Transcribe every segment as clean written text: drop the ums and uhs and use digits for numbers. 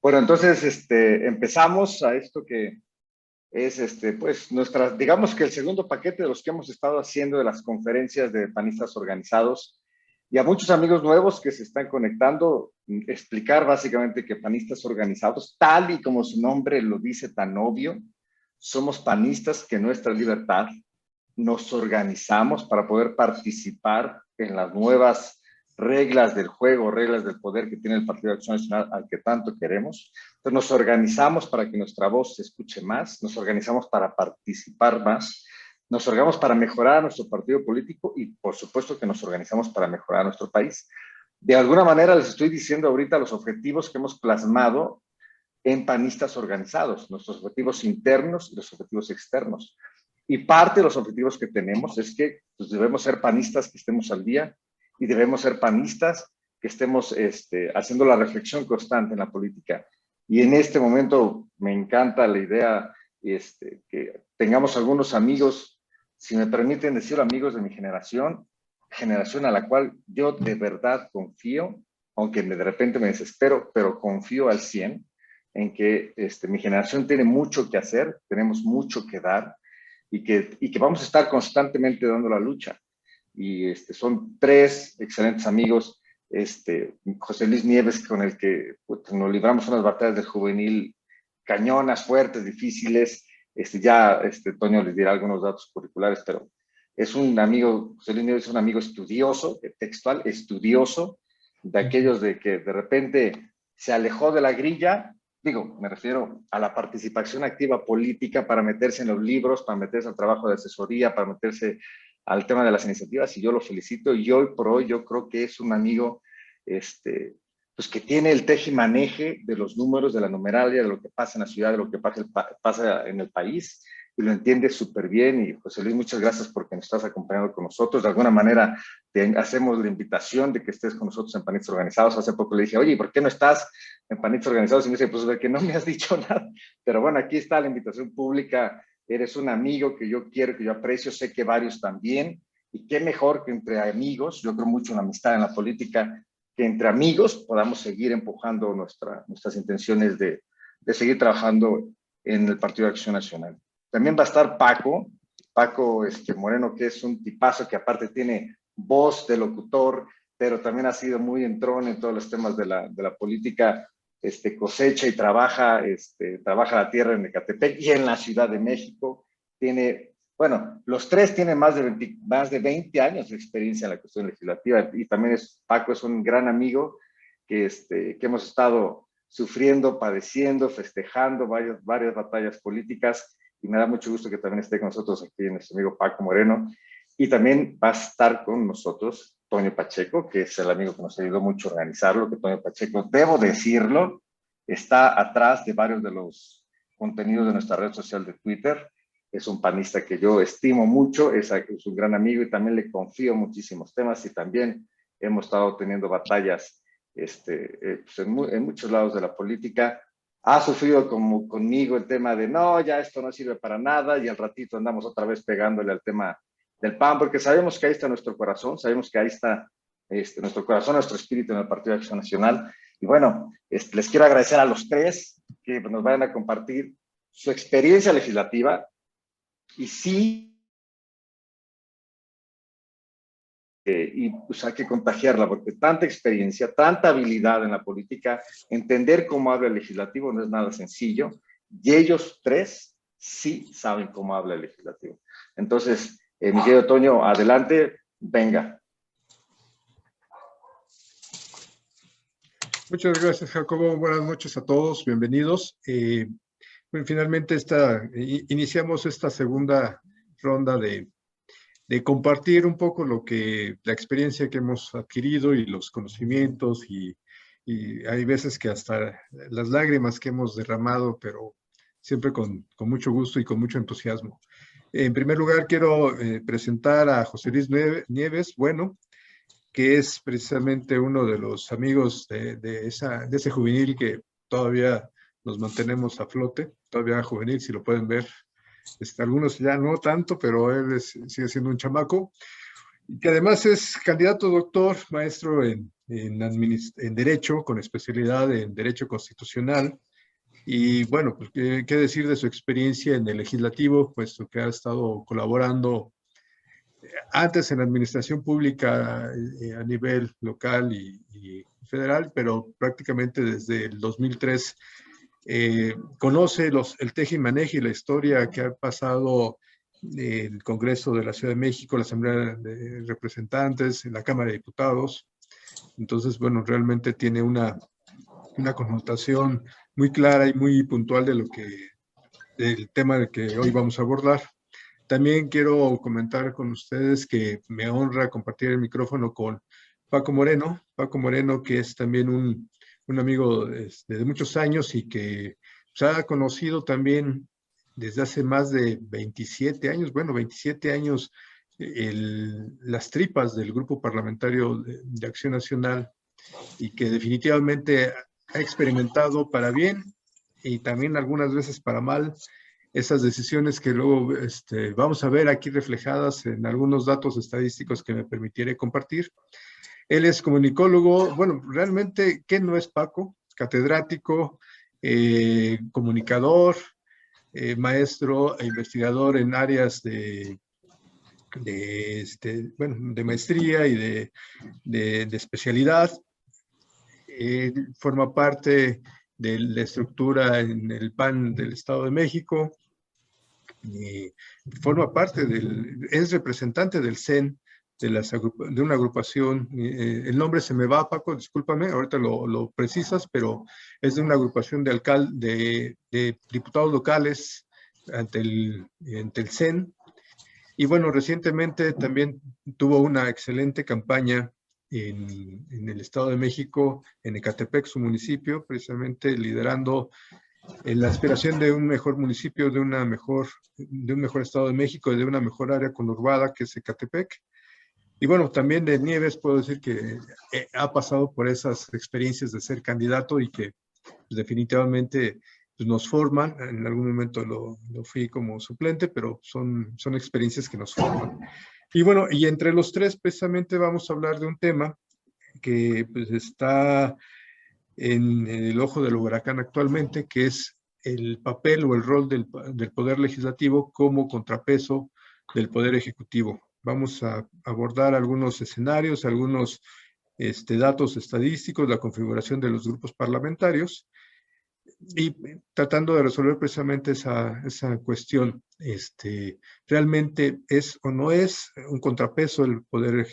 Bueno, entonces empezamos a esto que es pues digamos que el segundo paquete de los que hemos estado haciendo de las conferencias de panistas organizados, y a muchos amigos nuevos que se están conectando, explicar básicamente que panistas organizados, tal y como su nombre lo dice tan obvio, somos panistas que nuestra libertad nos organizamos para poder participar en las nuevas reglas del juego, reglas del poder que tiene el Partido de Acción Nacional al que tanto queremos. Entonces nos organizamos para que nuestra voz se escuche más, nos organizamos para participar más, nos organizamos para mejorar nuestro partido político y por supuesto que nos organizamos para mejorar nuestro país. De alguna manera les estoy diciendo ahorita los objetivos que hemos plasmado en panistas organizados, nuestros objetivos internos y los objetivos externos. Y parte de los objetivos que tenemos es que pues, debemos ser panistas que estemos al día y debemos ser panistas que estemos haciendo la reflexión constante en la política. Y en este momento me encanta la idea que tengamos algunos amigos, si me permiten decirlo, amigos de mi generación a la cual yo de verdad confío, aunque de repente me desespero, pero confío al 100 en que mi generación tiene mucho que hacer, tenemos mucho que dar, y que vamos a estar constantemente dando la lucha. Y son tres excelentes amigos, José Luis Nieves, con el que pues, nos libramos unas batallas del juvenil cañonas, fuertes, difíciles. Toño les dirá algunos datos curriculares, pero es un amigo, José Luis Nieves es un amigo estudioso, textual, estudioso, de aquellos de que de repente se alejó de la grilla. Digo, me refiero a la participación activa política para meterse en los libros, para meterse al trabajo de asesoría, para meterse al tema de las iniciativas, y yo lo felicito. Y hoy por hoy yo creo que es un amigo pues que tiene el tejimaneje de los números, de la numeralia, de lo que pasa en la ciudad, de lo que pasa en el país, y lo entiende súper bien. Y José Luis, muchas gracias porque nos estás acompañando con nosotros. De alguna manera te hacemos la invitación de que estés con nosotros en Panistas Organizados. Hace poco le dije, oye, ¿por qué no estás en Panistas Organizados? Y me dice, pues de que no me has dicho nada. Pero bueno, aquí está la invitación pública. Eres un amigo que yo quiero, que yo aprecio, sé que varios también. Y qué mejor que entre amigos, yo creo mucho en la amistad en la política, que entre amigos podamos seguir empujando nuestras intenciones de seguir trabajando en el Partido de Acción Nacional. También va a estar Paco Moreno, que es un tipazo que aparte tiene voz de locutor, pero también ha sido muy entrón en todos los temas de la política, cosecha y trabaja la tierra en Ecatepec y en la Ciudad de México. Bueno, los tres tienen más de 20 años de experiencia en la cuestión legislativa, y también Paco es un gran amigo que hemos estado sufriendo, padeciendo, festejando varias batallas políticas, y me da mucho gusto que también esté con nosotros aquí nuestro amigo Paco Moreno. Y también va a estar con nosotros Toño Pacheco, que es el amigo que nos ayudó mucho a organizarlo, que Toño Pacheco, debo decirlo, está atrás de varios de los contenidos de nuestra red social de Twitter. Es un panista que yo estimo mucho, es un gran amigo, y también le confío muchísimos temas, y también hemos estado teniendo batallas pues en muchos lados de la política. Ha sufrido como conmigo el tema de no, ya esto no sirve para nada, y al ratito andamos otra vez pegándole al tema del PAN, porque sabemos que ahí está nuestro corazón, sabemos que ahí está nuestro corazón, nuestro espíritu en el Partido de Acción Nacional. Y bueno, les quiero agradecer a los tres que nos vayan a compartir su experiencia legislativa. Y sí, y pues hay que contagiarla, porque tanta experiencia, tanta habilidad en la política, entender cómo habla el legislativo no es nada sencillo, y ellos tres sí saben cómo habla el legislativo. Entonces, mi querido Toño, adelante, venga. Muchas gracias, Jacobo. Buenas noches a todos, bienvenidos. Bueno, finalmente iniciamos esta segunda ronda de compartir un poco la experiencia que hemos adquirido y los conocimientos, y hay veces que hasta las lágrimas que hemos derramado, pero siempre con mucho gusto y con mucho entusiasmo. En primer lugar, quiero presentar a José Luis Nieves, bueno, que es precisamente uno de los amigos de ese juvenil que todavía nos mantenemos a flote, todavía juvenil, si lo pueden ver. Algunos ya no tanto, pero él sigue siendo un chamaco, y que además es candidato doctor, maestro en en Derecho, con especialidad en Derecho Constitucional. Y bueno, pues qué decir de su experiencia en el legislativo, puesto que ha estado colaborando antes en la administración pública a nivel local y federal, pero prácticamente desde el 2003 conoce el teje y maneje y la historia que ha pasado el Congreso de la Ciudad de México, la Asamblea de Representantes, en la Cámara de Diputados. Entonces, bueno, realmente tiene una connotación muy clara y muy puntual del tema del que hoy vamos a abordar. También quiero comentar con ustedes que me honra compartir el micrófono con Paco Moreno, que es también un amigo de muchos años y que se ha conocido también desde hace más de 27 años, bueno, 27 años, las tripas del Grupo Parlamentario de Acción Nacional, y que definitivamente ha experimentado para bien y también algunas veces para mal esas decisiones que luego vamos a ver aquí reflejadas en algunos datos estadísticos que me permitiré compartir. Él es comunicólogo, bueno, realmente, ¿qué no es Paco? Catedrático, comunicador, maestro e investigador en áreas de maestría y de especialidad. Forma parte de la estructura en el PAN del Estado de México. Forma parte es representante del CEN, de una agrupación, el nombre se me va, Paco, discúlpame, ahorita lo precisas, pero es de una agrupación de diputados locales ante el CEN. Y bueno, recientemente también tuvo una excelente campaña en el Estado de México, en Ecatepec, su municipio, precisamente liderando la aspiración de un mejor municipio, de un mejor Estado de México, de una mejor área conurbada que es Ecatepec. Y bueno, también de Nieves puedo decir que ha pasado por esas experiencias de ser candidato y que pues, definitivamente pues, nos forman. En algún momento lo fui como suplente, pero son experiencias que nos forman. Y bueno, y entre los tres precisamente vamos a hablar de un tema que pues está en el ojo del huracán actualmente, que es el papel o el rol del Poder Legislativo como contrapeso del Poder Ejecutivo. Vamos a abordar algunos escenarios, algunos datos estadísticos, la configuración de los grupos parlamentarios y tratando de resolver precisamente esa cuestión. ¿Realmente es o no es un contrapeso el Poder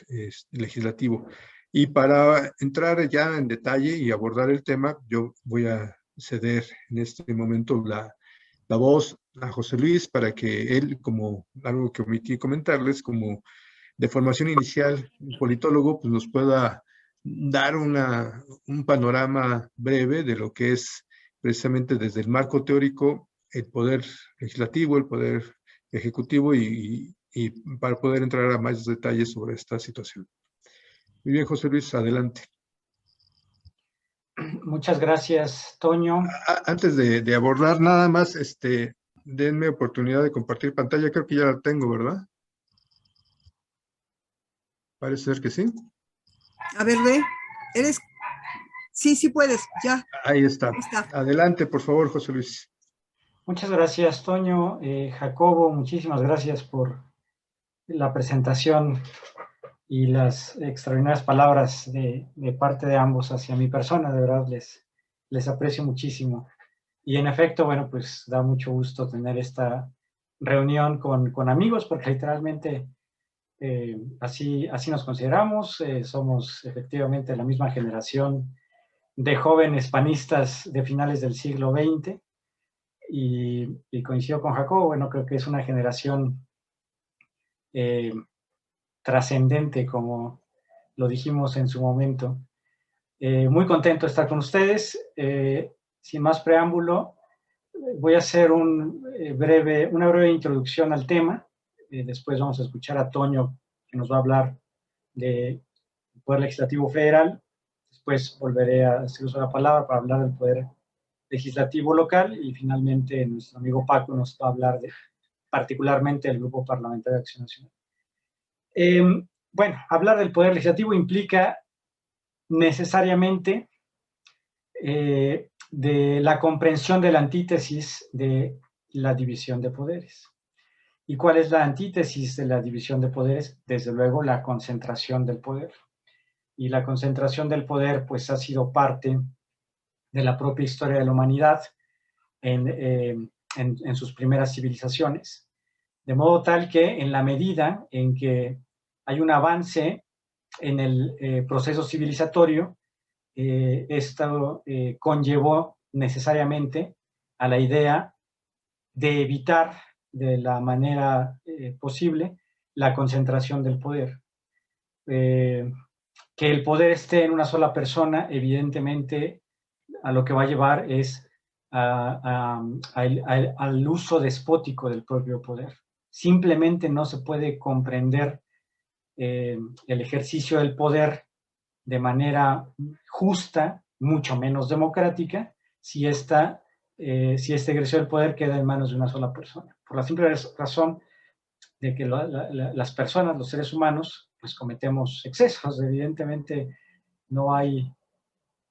Legislativo? Y para entrar ya en detalle y abordar el tema, yo voy a ceder en este momento la voz a José Luis para que él, como algo que omití comentarles, como de formación inicial, un politólogo, pues nos pueda dar un panorama breve de lo que es precisamente desde el marco teórico el poder legislativo, el poder ejecutivo y para poder entrar a más detalles sobre esta situación. Muy bien, José Luis, adelante. Muchas gracias, Toño. Antes de abordar nada más, denme oportunidad de compartir pantalla. Creo que ya la tengo, ¿verdad? Parece ser que sí. A ver, ve. Sí puedes, ya. Ahí está. Adelante, por favor, José Luis. Muchas gracias, Toño. Jacobo, muchísimas gracias por la presentación y las extraordinarias palabras de parte de ambos hacia mi persona. De verdad, les aprecio muchísimo. Y en efecto, bueno, pues da mucho gusto tener esta reunión con amigos, porque literalmente así nos consideramos. Somos efectivamente la misma generación de jóvenes panistas de finales del siglo XX. Y coincido con Jacobo, bueno, creo que es una generación trascendente, como lo dijimos en su momento. Muy contento de estar con ustedes. Sin más preámbulo, voy a hacer una breve introducción al tema. Después vamos a escuchar a Toño, que nos va a hablar del Poder Legislativo Federal. Después volveré a hacer uso de la palabra para hablar del Poder Legislativo Local y finalmente nuestro amigo Paco nos va a hablar particularmente del Grupo Parlamentario de Acción Nacional. Bueno, hablar del Poder Legislativo implica necesariamente de la comprensión de la antítesis de la división de poderes. ¿Y cuál es la antítesis de la división de poderes? Desde luego, la concentración del poder. Y la concentración del poder, pues, ha sido parte de la propia historia de la humanidad en sus primeras civilizaciones. De modo tal que, en la medida en que hay un avance en el proceso civilizatorio, esto conllevó necesariamente a la idea de evitar de la manera posible la concentración del poder. Que el poder esté en una sola persona, evidentemente, a lo que va a llevar es al uso despótico del propio poder. Simplemente no se puede comprender el ejercicio del poder de manera justa, mucho menos democrática, si este ejercicio del poder queda en manos de una sola persona. Por la simple razón de que las personas, los seres humanos, pues cometemos excesos. Evidentemente no hay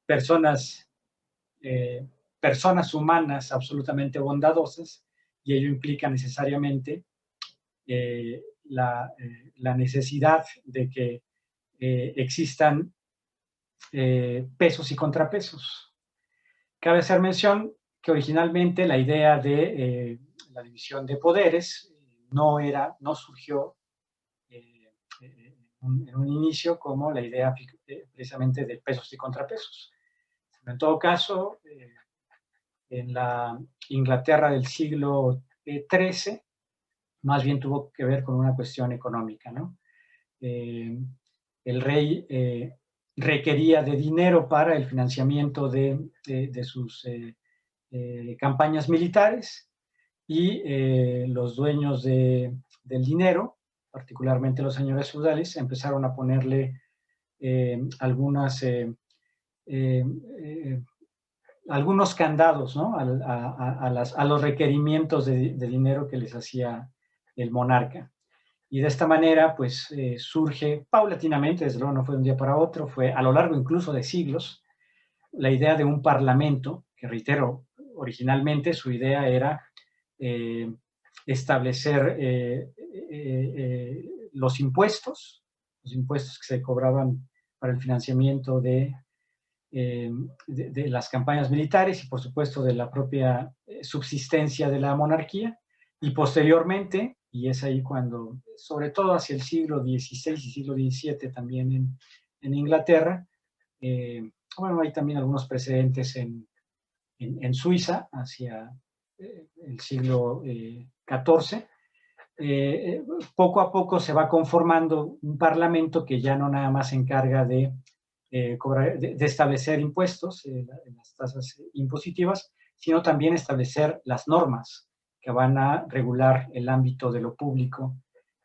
personas humanas absolutamente bondadosas, y ello implica necesariamente la necesidad de que existan pesos y contrapesos. Cabe hacer mención que originalmente la idea de la división de poderes no surgió en un inicio como la idea precisamente de pesos y contrapesos. En todo caso, en la Inglaterra del siglo XIII, más bien tuvo que ver con una cuestión económica, ¿no? El rey requería de dinero para el financiamiento de sus campañas militares, y los dueños del dinero, particularmente los señores feudales, empezaron a ponerle algunos candados, ¿no? a los requerimientos de dinero que les hacía el monarca. Y de esta manera, pues, surge paulatinamente, desde luego no fue de un día para otro, fue a lo largo incluso de siglos, la idea de un parlamento, que, reitero, originalmente su idea era establecer los impuestos que se cobraban para el financiamiento de las campañas militares y, por supuesto, de la propia subsistencia de la monarquía. Y posteriormente, y es ahí cuando, sobre todo hacia el siglo XVI y siglo XVII también en Inglaterra, bueno, hay también algunos precedentes en Suiza hacia el siglo XIV, poco a poco se va conformando un parlamento que ya no nada más se encarga de establecer impuestos, las tasas impositivas, sino también establecer las normas que van a regular el ámbito de lo público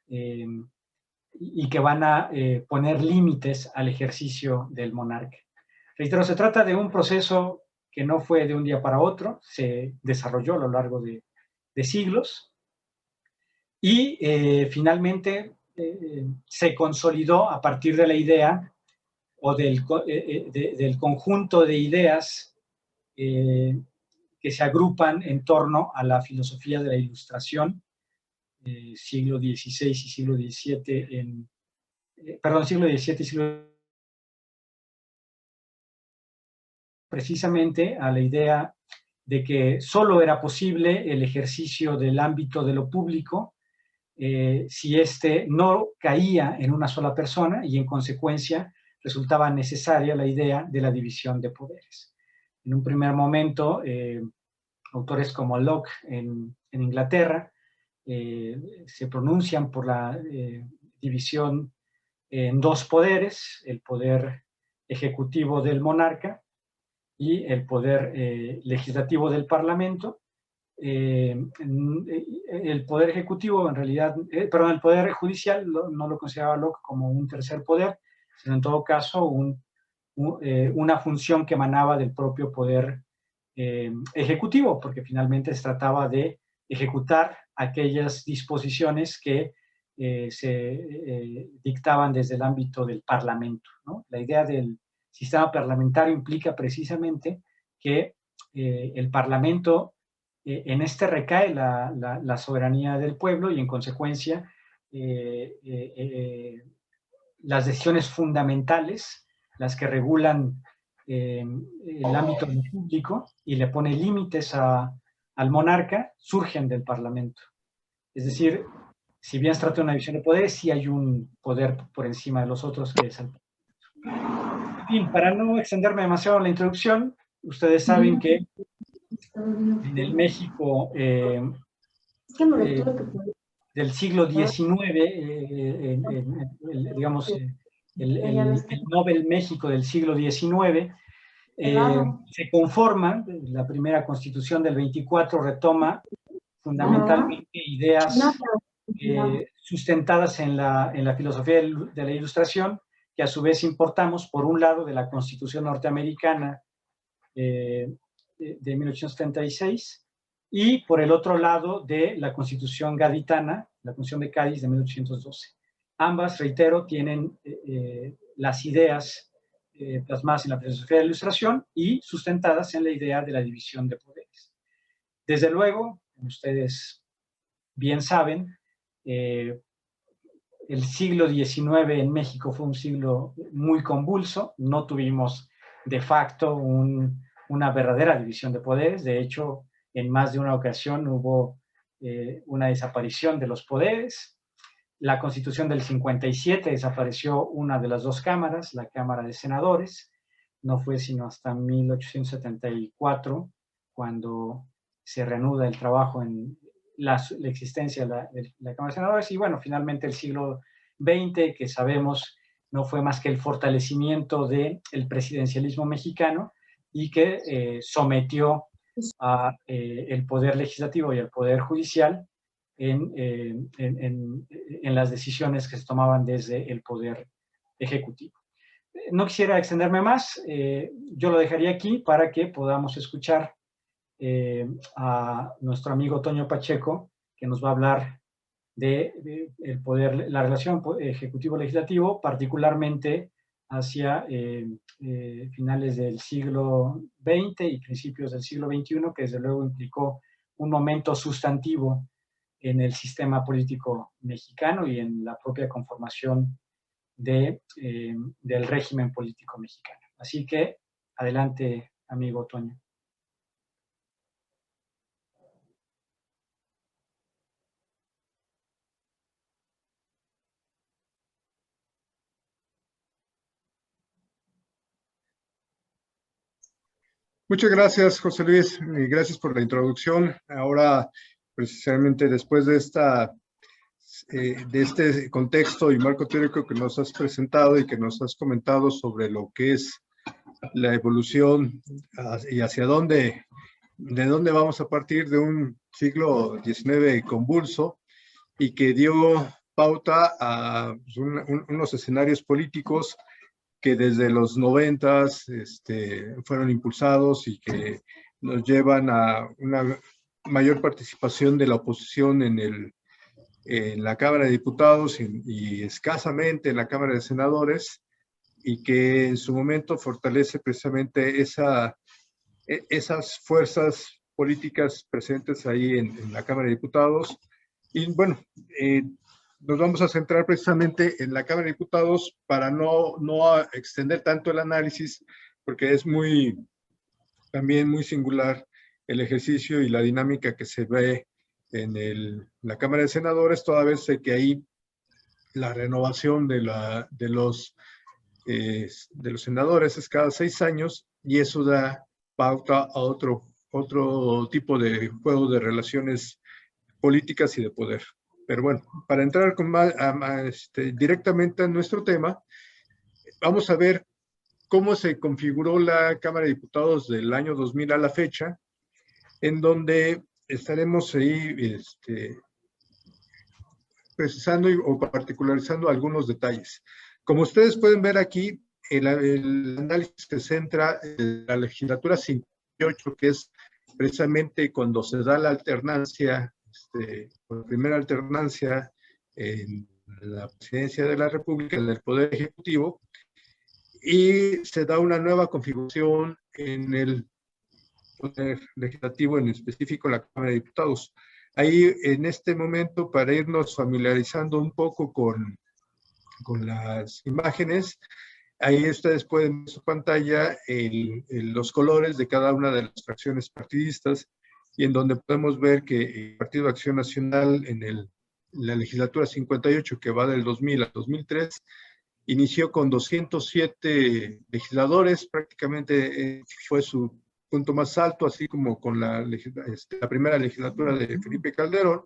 y que van a poner límites al ejercicio del monarca. Reitero, se trata de un proceso que no fue de un día para otro, se desarrolló a lo largo de siglos y finalmente se consolidó a partir de la idea o del conjunto de ideas que se agrupan en torno a la filosofía de la Ilustración, siglo XVI y siglo XVII, siglo XVII y siglo precisamente a la idea de que solo era posible el ejercicio del ámbito de lo público si éste no caía en una sola persona, y en consecuencia resultaba necesaria la idea de la división de poderes. En un primer momento, autores como Locke en Inglaterra se pronuncian por la división en dos poderes: el poder ejecutivo del monarca y el poder legislativo del parlamento. El poder ejecutivo, en realidad, el poder judicial no lo consideraba Locke como un tercer poder, sino en todo caso una función que emanaba del propio poder ejecutivo, porque finalmente se trataba de ejecutar aquellas disposiciones que se dictaban desde el ámbito del parlamento, ¿no? La idea del sistema parlamentario implica precisamente que el Parlamento, en este recae la soberanía del pueblo y en consecuencia las decisiones fundamentales, las que regulan el ámbito público y le pone límites al monarca, surgen del Parlamento. Es decir, si bien se trata de una división de poderes, sí hay un poder por encima de los otros que es el Parlamento. En fin, para no extenderme demasiado en la introducción, ustedes saben que en el México del siglo XIX, digamos, el Nobel México del siglo XIX, se conforma, la primera constitución del 24 retoma fundamentalmente ideas sustentadas en la filosofía de la Ilustración, que a su vez importamos, por un lado, de la Constitución norteamericana de 1876, y por el otro lado de la Constitución gaditana, la Constitución de Cádiz de 1812. Ambas, reitero, tienen las ideas plasmadas en la filosofía de la Ilustración y sustentadas en la idea de la división de poderes. Desde luego, como ustedes bien saben, el siglo XIX en México fue un siglo muy convulso, no tuvimos de facto una verdadera división de poderes. De hecho, en más de una ocasión hubo una desaparición de los poderes. La Constitución del 57 desapareció una de las dos cámaras, la Cámara de Senadores. No fue sino hasta 1874 cuando se reanuda el trabajo en la existencia de la Cámara de Senadores. Y bueno, finalmente el siglo XX, que sabemos no fue más que el fortalecimiento del presidencialismo mexicano y que sometió a el poder legislativo y el poder judicial en las decisiones que se tomaban desde el poder ejecutivo. No quisiera extenderme más, yo lo dejaría aquí para que podamos escuchar a nuestro amigo Toño Pacheco, que nos va a hablar de el poder, la relación ejecutivo-legislativo, particularmente hacia finales del siglo XX y principios del siglo XXI, que desde luego implicó un momento sustantivo en el sistema político mexicano y en la propia conformación del régimen político mexicano. Así que, adelante, amigo Toño. Muchas gracias, José Luis, y gracias por la introducción. Ahora, precisamente después de este contexto y marco teórico que nos has presentado y que nos has comentado sobre lo que es la evolución y hacia dónde, de dónde vamos a partir de un siglo XIX convulso y que dio pauta a unos escenarios políticos que desde los 90s fueron impulsados y que nos llevan a una mayor participación de la oposición en la Cámara de Diputados y escasamente en la Cámara de Senadores, y que en su momento fortalece precisamente esas fuerzas políticas presentes ahí en la Cámara de Diputados. Y bueno, nos vamos a centrar precisamente en la Cámara de Diputados para no extender tanto el análisis, porque es también muy singular el ejercicio y la dinámica que se ve en la Cámara de Senadores, toda vez que ahí la renovación de los senadores es cada 6 años, y eso da pauta a otro tipo de juego de relaciones políticas y de poder. Pero bueno, para entrar directamente a nuestro tema, vamos a ver cómo se configuró la Cámara de Diputados del año 2000 a la fecha, en donde estaremos ahí precisando o particularizando algunos detalles. Como ustedes pueden ver aquí, el análisis se centra en la legislatura 58, que es precisamente cuando se da la alternancia, la primera alternancia en la presidencia de la República, en el Poder Ejecutivo, y se da una nueva configuración en el Poder Legislativo, en específico la Cámara de Diputados. Ahí, en este momento, para irnos familiarizando un poco con las imágenes, ahí ustedes pueden ver en su pantalla los colores de cada una de las fracciones partidistas, y en donde podemos ver que el Partido de Acción Nacional en la legislatura 58, que va del 2000 al 2003, inició con 207 legisladores, prácticamente fue su punto más alto, así como con la primera legislatura de Felipe Calderón,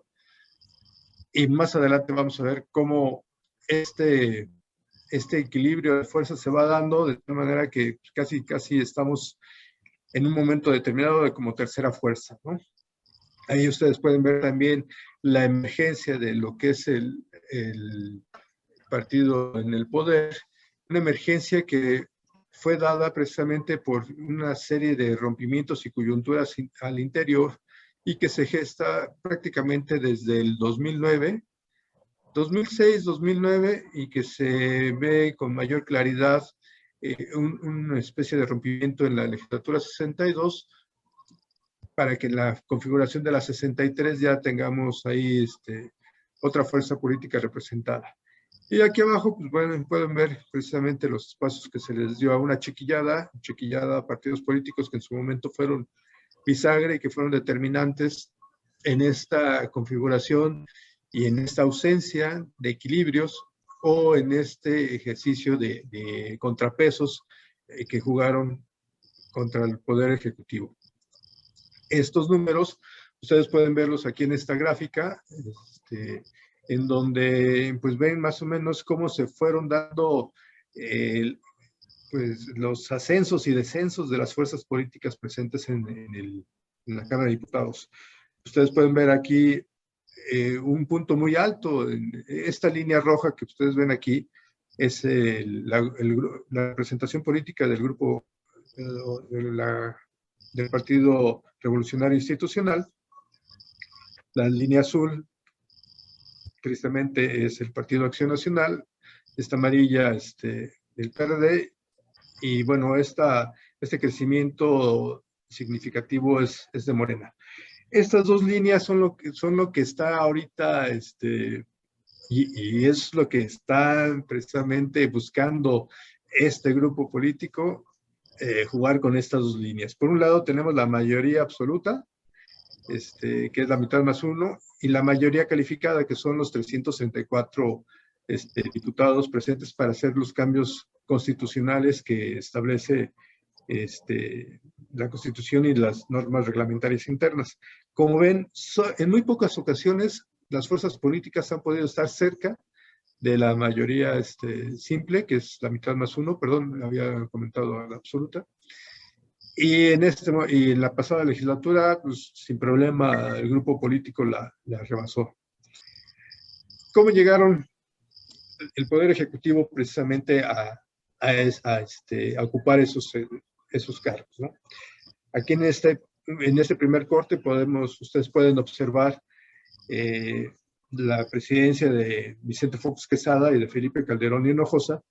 y más adelante vamos a ver cómo este equilibrio de fuerzas se va dando de tal manera que casi estamos en un momento determinado de como tercera fuerza, ¿no? Ahí ustedes pueden ver también la emergencia de lo que es el partido en el poder, una emergencia que fue dada precisamente por una serie de rompimientos y coyunturas al interior, y que se gesta prácticamente desde el 2009, 2006, 2009, y que se ve con mayor claridad una especie de rompimiento en la legislatura 62, para que en la configuración de la 63 ya tengamos ahí otra fuerza política representada. Y aquí abajo, pues bueno, pueden ver precisamente los espacios que se les dio a una chiquillada a partidos políticos que en su momento fueron bisagra y que fueron determinantes en esta configuración y en esta ausencia de equilibrios, o en este ejercicio de contrapesos que jugaron contra el Poder Ejecutivo. Estos números, ustedes pueden verlos aquí en esta gráfica, en donde pues ven más o menos cómo se fueron dando pues, los ascensos y descensos de las fuerzas políticas presentes en la Cámara de Diputados. Ustedes pueden ver aquí un punto muy alto. Esta línea roja que ustedes ven aquí es la representación política del grupo del Partido Revolucionario Institucional. La línea azul, tristemente, es el Partido Acción Nacional. Esta amarilla, el PRD. Y bueno, este crecimiento significativo es de Morena. Estas dos líneas son lo que está ahorita, y es lo que está precisamente buscando este grupo político, jugar con estas dos líneas. Por un lado tenemos la mayoría absoluta, que es la mitad más uno, y la mayoría calificada, que son los 334 diputados presentes para hacer los cambios constitucionales que establece la Constitución y las normas reglamentarias internas. Como ven, en muy pocas ocasiones las fuerzas políticas han podido estar cerca de la mayoría simple, que es la mitad más uno, perdón, había comentado la absoluta. Y en la pasada legislatura, pues sin problema, el grupo político la rebasó. ¿Cómo llegaron el Poder Ejecutivo precisamente a ocupar esos cargos, ¿no? Aquí en este primer corte ustedes pueden observar la presidencia de Vicente Fox Quesada y de Felipe Calderón Hinojosa,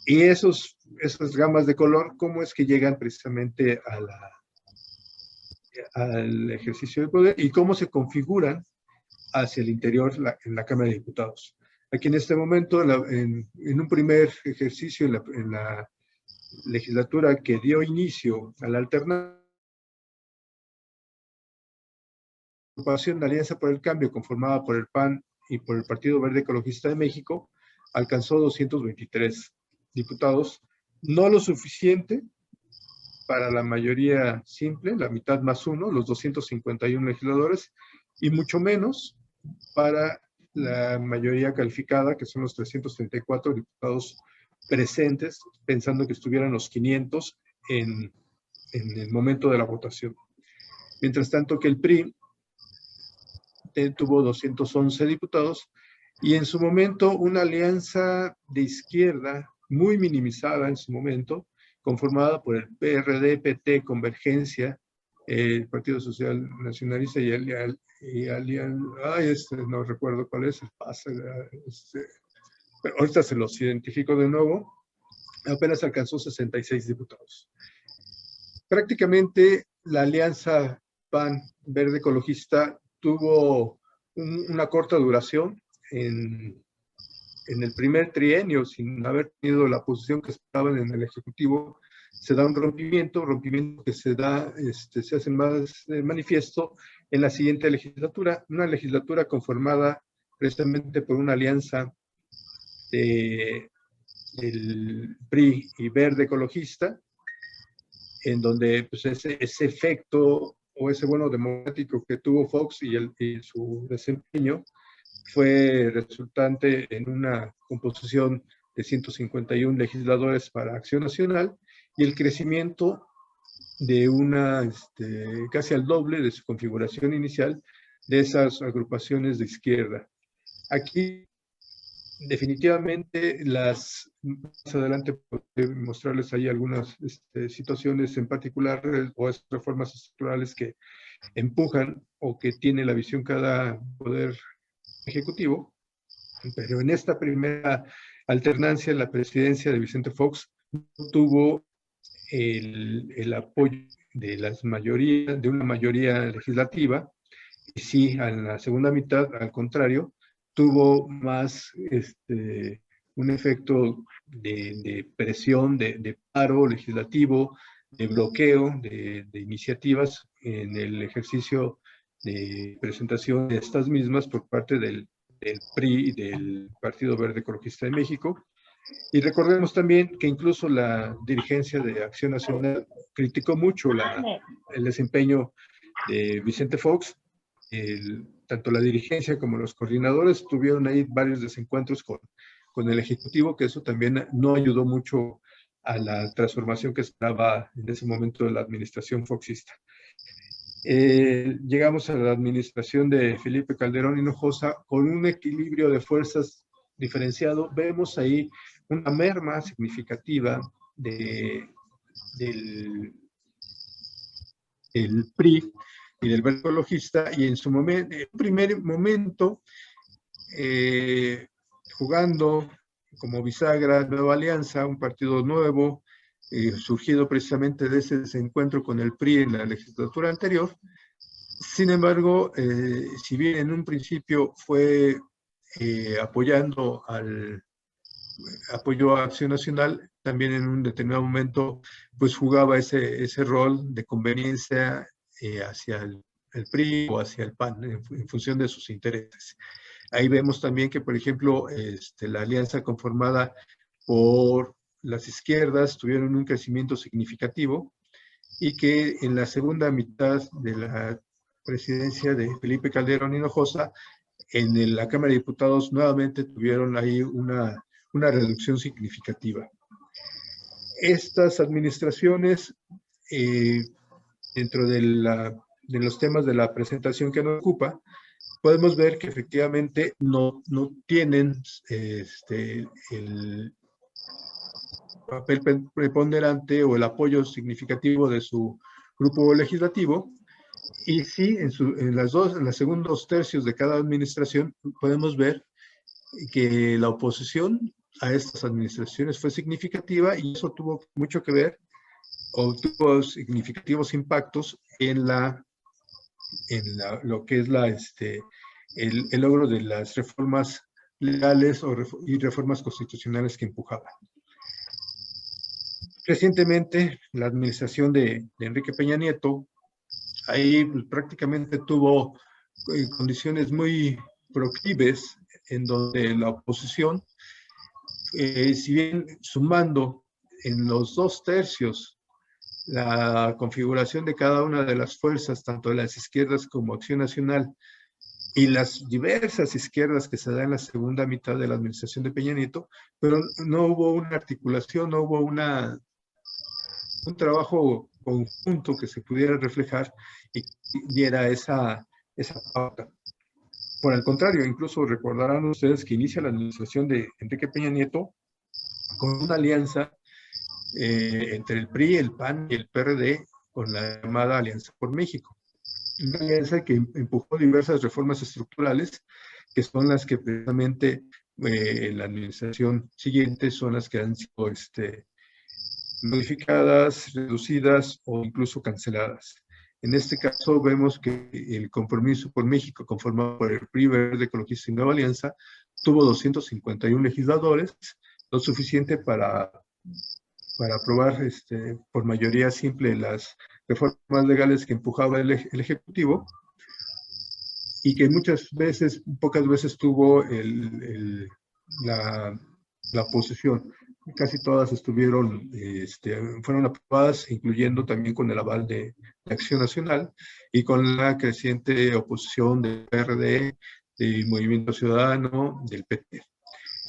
y esas gamas de color, cómo es que llegan precisamente al ejercicio de poder y cómo se configuran hacia el interior en la Cámara de Diputados. Aquí en este momento, en un primer ejercicio en la legislatura que dio inicio a la alternancia, la agrupación de Alianza por el Cambio, conformada por el PAN y por el Partido Verde Ecologista de México, alcanzó 223 diputados, no lo suficiente para la mayoría simple, la mitad más uno, los 251 legisladores, y mucho menos para la mayoría calificada, que son los 334 diputados presentes, pensando que estuvieran los 500 en el momento de la votación. Mientras tanto que el PRI tuvo 211 diputados, y en su momento una alianza de izquierda muy minimizada en su momento, conformada por el PRD, PT, Convergencia, el Partido Social Nacionalista y no recuerdo cuál es, pero ahorita se los identifico de nuevo. apenas alcanzó 66 diputados. Prácticamente la alianza PAN Verde Ecologista tuvo una corta duración en el primer trienio, sin haber tenido la posición que esperaban en el Ejecutivo. Se da un rompimiento que se hace más manifiesto en la siguiente legislatura, una legislatura conformada precisamente por una alianza del PRI y Verde Ecologista, en donde pues, ese efecto o ese bono democrático que tuvo Fox y su desempeño fue resultante en una composición de 151 legisladores para Acción Nacional y el crecimiento de casi al doble de su configuración inicial de esas agrupaciones de izquierda. Aquí definitivamente más adelante podré mostrarles ahí algunas situaciones en particular o esas reformas estructurales que empujan o que tiene la visión cada poder ejecutivo, pero en esta primera alternancia la presidencia de Vicente Fox tuvo el apoyo de una mayoría legislativa, y sí, en la segunda mitad, al contrario, tuvo más un efecto de presión, de paro legislativo, de bloqueo de iniciativas en el ejercicio de presentación de estas mismas por parte del PRI y del Partido Verde Ecologista de México. Y recordemos también que incluso la dirigencia de Acción Nacional criticó mucho el desempeño de Vicente Fox. Tanto la dirigencia como los coordinadores tuvieron ahí varios desencuentros con el Ejecutivo, que eso también no ayudó mucho a la transformación que esperaba en ese momento de la administración foxista. Llegamos a la administración de Felipe Calderón Hinojosa con un equilibrio de fuerzas diferenciado. Vemos ahí una merma significativa del PRI y del Verde Ecologista, y en su primer momento, jugando como bisagra, Nueva Alianza, un partido nuevo, surgido precisamente de ese desencuentro con el PRI en la legislatura anterior. Sin embargo, si bien en un principio fue apoyó a Acción Nacional, también en un determinado momento pues jugaba ese rol de conveniencia hacia el PRI o hacia el PAN en función de sus intereses. Ahí vemos también que, por ejemplo, la alianza conformada por las izquierdas tuvieron un crecimiento significativo y que en la segunda mitad de la presidencia de Felipe Calderón Hinojosa, en la Cámara de Diputados nuevamente tuvieron ahí una reducción significativa. Estas administraciones, dentro de los temas de la presentación que nos ocupa, podemos ver que efectivamente no tienen el papel preponderante o el apoyo significativo de su grupo legislativo, y sí, en los segundos tercios de cada administración podemos ver que la oposición a estas administraciones fue significativa, y eso tuvo mucho que ver o tuvo significativos impactos en lo que es el logro de las reformas legales y reformas constitucionales que empujaban. Recientemente, la administración de Enrique Peña Nieto, ahí pues, prácticamente tuvo condiciones muy proclives en donde la oposición, si bien sumando en los 2/3 la configuración de cada una de las fuerzas, tanto de las izquierdas como Acción Nacional, y las diversas izquierdas que se dan en la segunda mitad de la administración de Peña Nieto, pero no hubo una articulación, no hubo un trabajo conjunto que se pudiera reflejar y diera esa pauta. Por el contrario, incluso recordarán ustedes que inicia la administración de Enrique Peña Nieto con una alianza entre el PRI, el PAN y el PRD, con la llamada Alianza por México. Una alianza que empujó diversas reformas estructurales, que son las que precisamente en la administración siguiente son las que han sido modificadas, reducidas o incluso canceladas. En este caso vemos que el Compromiso por México, conformado por el PRI, Verde Ecologista y Nueva Alianza, tuvo 251 legisladores, lo suficiente para aprobar por mayoría simple las reformas legales que empujaba el Ejecutivo, y que pocas veces tuvo la oposición. Casi todas fueron aprobadas, incluyendo también con el aval de Acción Nacional y con la creciente oposición del PRD, del Movimiento Ciudadano, del PT.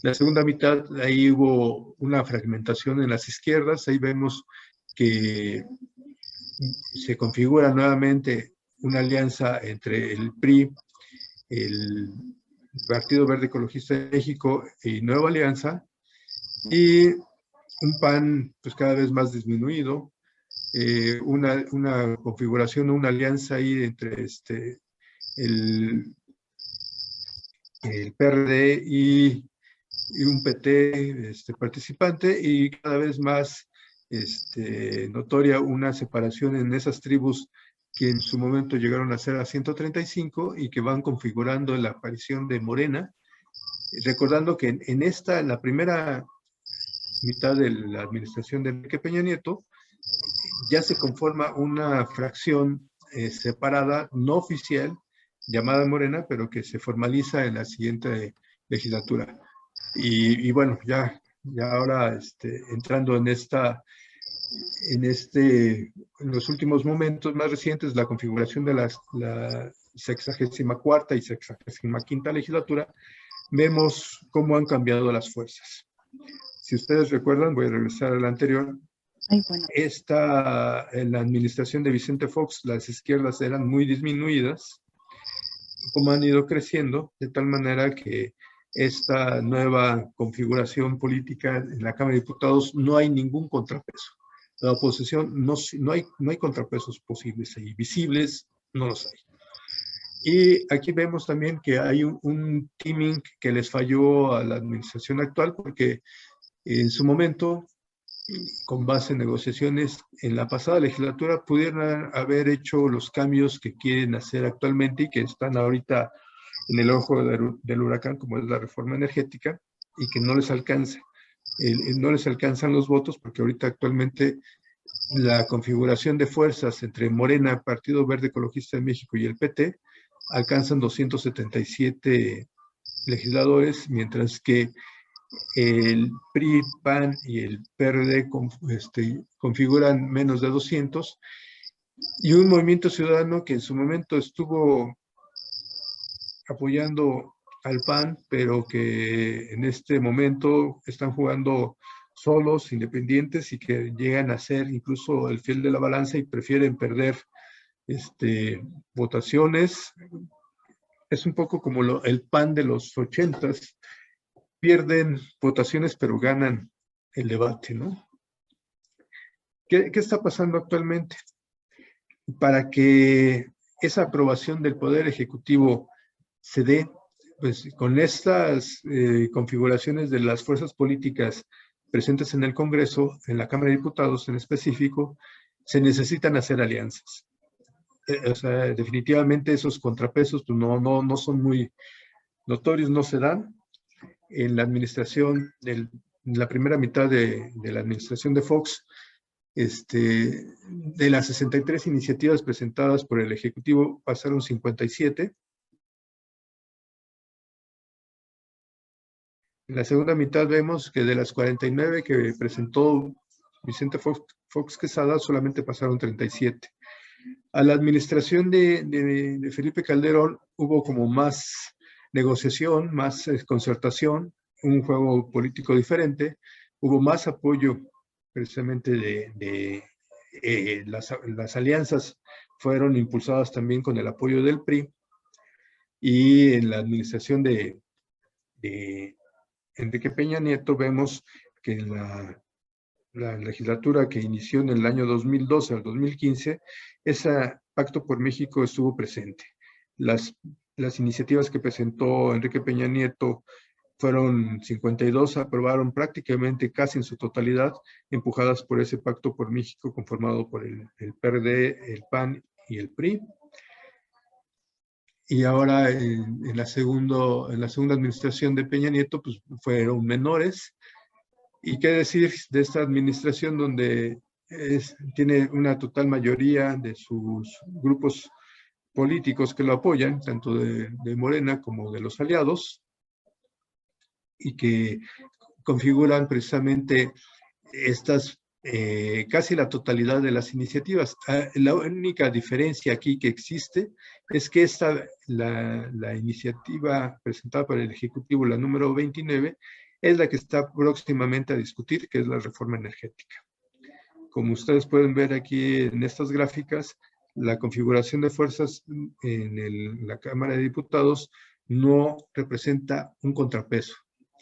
La segunda mitad, ahí hubo una fragmentación en las izquierdas. Ahí vemos que se configura nuevamente una alianza entre el PRI, el Partido Verde Ecologista de México y Nueva Alianza, y un PAN pues cada vez más disminuido, una configuración, una alianza ahí entre el PRD y un PT participante, y cada vez más notoria una separación en esas tribus que en su momento llegaron a ser a 135 y que van configurando la aparición de Morena, recordando que en la primera mitad de la administración de Enrique Peña Nieto, ya se conforma una fracción separada, no oficial, llamada Morena, pero que se formaliza en la siguiente legislatura. Y bueno, ya ahora entrando en los últimos momentos más recientes, la configuración de la 64ª y 65ª legislatura, vemos cómo han cambiado las fuerzas. Si ustedes recuerdan, voy a regresar a la anterior. En la administración de Vicente Fox, las izquierdas eran muy disminuidas, como han ido creciendo, de tal manera que esta nueva configuración política en la Cámara de Diputados no hay ningún contrapeso. La oposición no hay contrapesos posibles y visibles, no los hay. Y aquí vemos también que hay un timing que les falló a la administración actual, porque en su momento, con base en negociaciones en la pasada legislatura, pudieron haber hecho los cambios que quieren hacer actualmente y que están ahorita en el ojo del huracán, como es la reforma energética, y que no les alcanza. No les alcanzan los votos porque ahorita actualmente la configuración de fuerzas entre Morena, Partido Verde Ecologista de México y el PT alcanzan 277 legisladores, mientras que el PRI, PAN y el PRD configuran menos de 200, y un Movimiento Ciudadano que en su momento estuvo apoyando al PAN, pero que en este momento están jugando solos, independientes, y que llegan a ser incluso el fiel de la balanza y prefieren perder votaciones. Es un poco como el PAN de los 80s, pierden votaciones pero ganan el debate, ¿no? ¿Qué está pasando actualmente? Para que esa aprobación del Poder Ejecutivo se dé, pues con estas configuraciones de las fuerzas políticas presentes en el Congreso, en la Cámara de Diputados en específico, se necesitan hacer alianzas. O sea, definitivamente esos contrapesos pues, no son muy notorios, no se dan. En la administración, en la primera mitad de la administración de Fox, de las 63 iniciativas presentadas por el Ejecutivo, pasaron 57. En la segunda mitad vemos que de las 49 que presentó Vicente Fox Quesada, solamente pasaron 37. A la administración de Felipe Calderón hubo como más negociación, más concertación, un juego político diferente, hubo más apoyo precisamente las alianzas fueron impulsadas también con el apoyo del PRI, y en la administración de Enrique Peña Nieto vemos que en la legislatura que inició en el año 2012 al 2015, ese Pacto por México estuvo presente. Las iniciativas que presentó Enrique Peña Nieto fueron 52, aprobaron prácticamente casi en su totalidad, empujadas por ese Pacto por México conformado por el PRD, el PAN y el PRI. Y ahora en la segunda administración de Peña Nieto, pues fueron menores. ¿Y qué decir de esta administración donde tiene una total mayoría de sus grupos políticos que lo apoyan, tanto de Morena como de los aliados, y que configuran precisamente estas, casi la totalidad de las iniciativas? La única diferencia aquí que existe es que la iniciativa presentada por el Ejecutivo, la número 29, es la que está próximamente a discutir, que es la reforma energética. Como ustedes pueden ver aquí en estas gráficas, la configuración de fuerzas en la Cámara de Diputados no representa un contrapeso.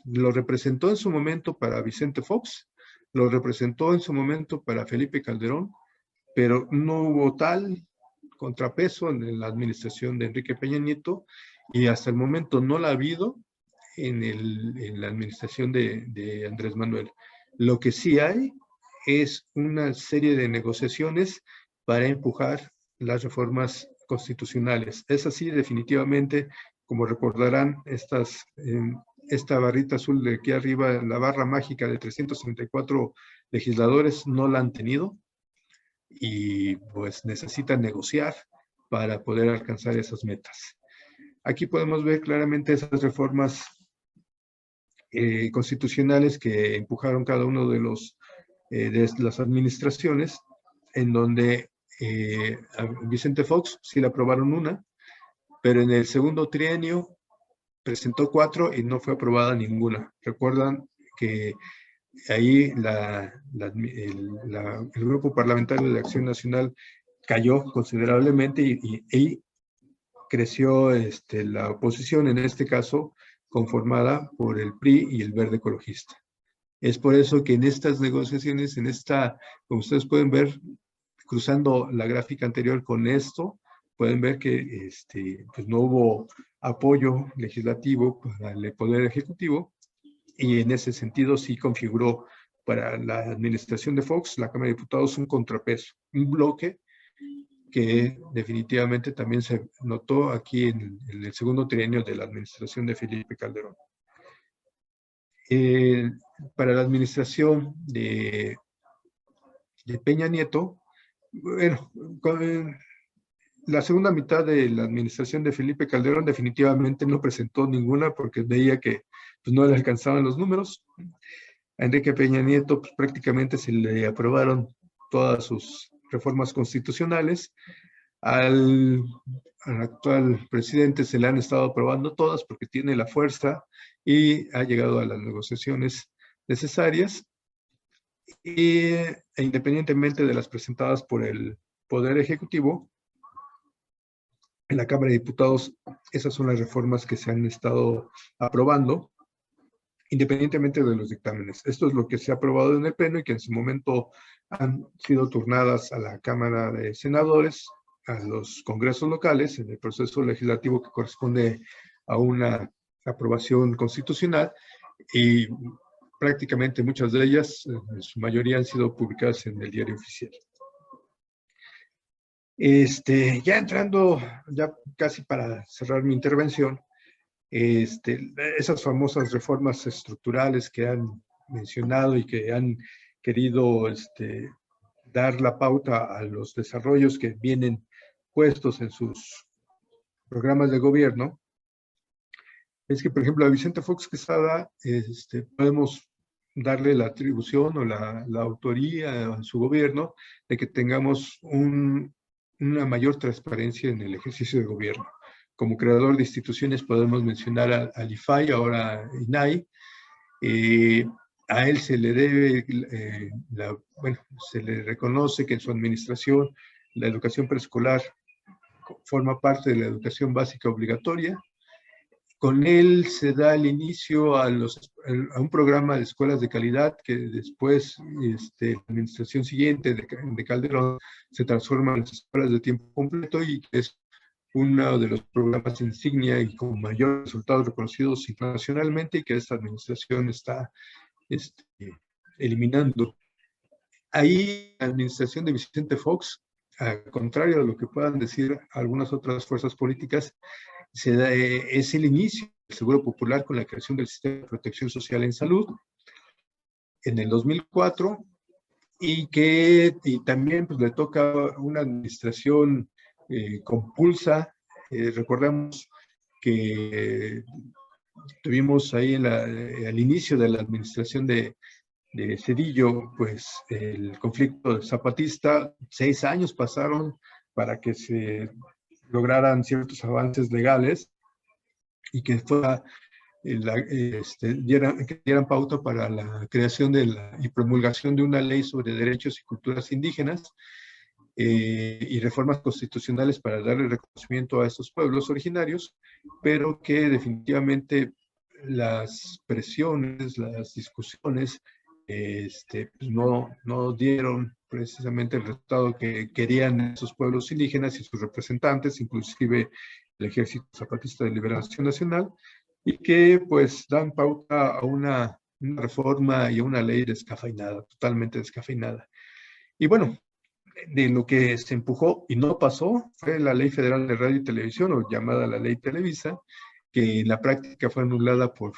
Lo representó en su momento para Vicente Fox, lo representó en su momento para Felipe Calderón, pero no hubo tal contrapeso en la administración de Enrique Peña Nieto, y hasta el momento no la ha habido en la administración de Andrés Manuel. Lo que sí hay es una serie de negociaciones para empujar las reformas constitucionales. Es así, definitivamente, como recordarán, esta barrita azul de aquí arriba, la barra mágica de 334 legisladores, no la han tenido, y pues necesitan negociar para poder alcanzar esas metas. Aquí podemos ver claramente esas reformas constitucionales que empujaron cada uno de las administraciones, en donde a Vicente Fox sí le aprobaron una, pero en el segundo trienio presentó 4 y no fue aprobada ninguna. Recuerdan que ahí el Grupo Parlamentario de Acción Nacional cayó considerablemente y creció la oposición, en este caso conformada por el PRI y el Verde Ecologista. Es por eso que en estas negociaciones, como ustedes pueden ver, cruzando la gráfica anterior con esto, pueden ver que pues no hubo apoyo legislativo para el Poder Ejecutivo, y en ese sentido sí configuró para la administración de Fox, la Cámara de Diputados, un contrapeso, un bloque que definitivamente también se notó aquí en el segundo trienio de la administración de Felipe Calderón. Para la administración de Peña Nieto, bueno, la segunda mitad de la administración de Felipe Calderón definitivamente no presentó ninguna, porque veía que pues, no le alcanzaban los números. A Enrique Peña Nieto pues, prácticamente se le aprobaron todas sus reformas constitucionales. Al actual presidente se le han estado aprobando todas porque tiene la fuerza y ha llegado a las negociaciones necesarias. E independientemente de las presentadas por el Poder Ejecutivo, en la Cámara de Diputados, esas son las reformas que se han estado aprobando, independientemente de los dictámenes. Esto es lo que se ha aprobado en el Pleno y que en su momento han sido turnadas a la Cámara de Senadores, a los congresos locales, en el proceso legislativo que corresponde a una aprobación constitucional, y prácticamente muchas de ellas, en su mayoría, han sido publicadas en el Diario Oficial. Ya entrando, ya casi para cerrar mi intervención, esas famosas reformas estructurales que han mencionado y que han querido dar la pauta a los desarrollos que vienen puestos en sus programas de gobierno, es que, por ejemplo, a Vicente Fox Quesada podemos darle la atribución o la autoría a su gobierno de que tengamos una mayor transparencia en el ejercicio de gobierno. Como creador de instituciones podemos mencionar al IFAI, ahora INAI. A él se le debe, se le reconoce que en su administración la educación preescolar forma parte de la educación básica obligatoria. Con él se da el inicio a un programa de escuelas de calidad que después, la administración siguiente de Calderón, se transforma en las escuelas de tiempo completo, y que es uno de los programas insignia y con mayor resultados reconocidos internacionalmente, y que esta administración está eliminando. Ahí la administración de Vicente Fox, al contrario de lo que puedan decir algunas otras fuerzas políticas, es el inicio del Seguro Popular con la creación del Sistema de Protección Social en Salud en el 2004, y también pues, le toca una administración compulsa. Recordemos que tuvimos ahí al inicio de la administración de Zedillo, pues el conflicto zapatista. 6 años pasaron para que se lograran ciertos avances legales y que dieran pauta para la creación y promulgación de una ley sobre derechos y culturas indígenas, y reformas constitucionales para darle reconocimiento a estos pueblos originarios, pero que definitivamente las presiones, las discusiones, no dieron precisamente el resultado que querían esos pueblos indígenas y sus representantes, inclusive el Ejército Zapatista de Liberación Nacional, y que pues dan pauta a una reforma y a una ley descafeinada, totalmente descafeinada. Y bueno, de lo que se empujó y no pasó fue la Ley Federal de Radio y Televisión, o llamada la Ley Televisa, que en la práctica fue anulada por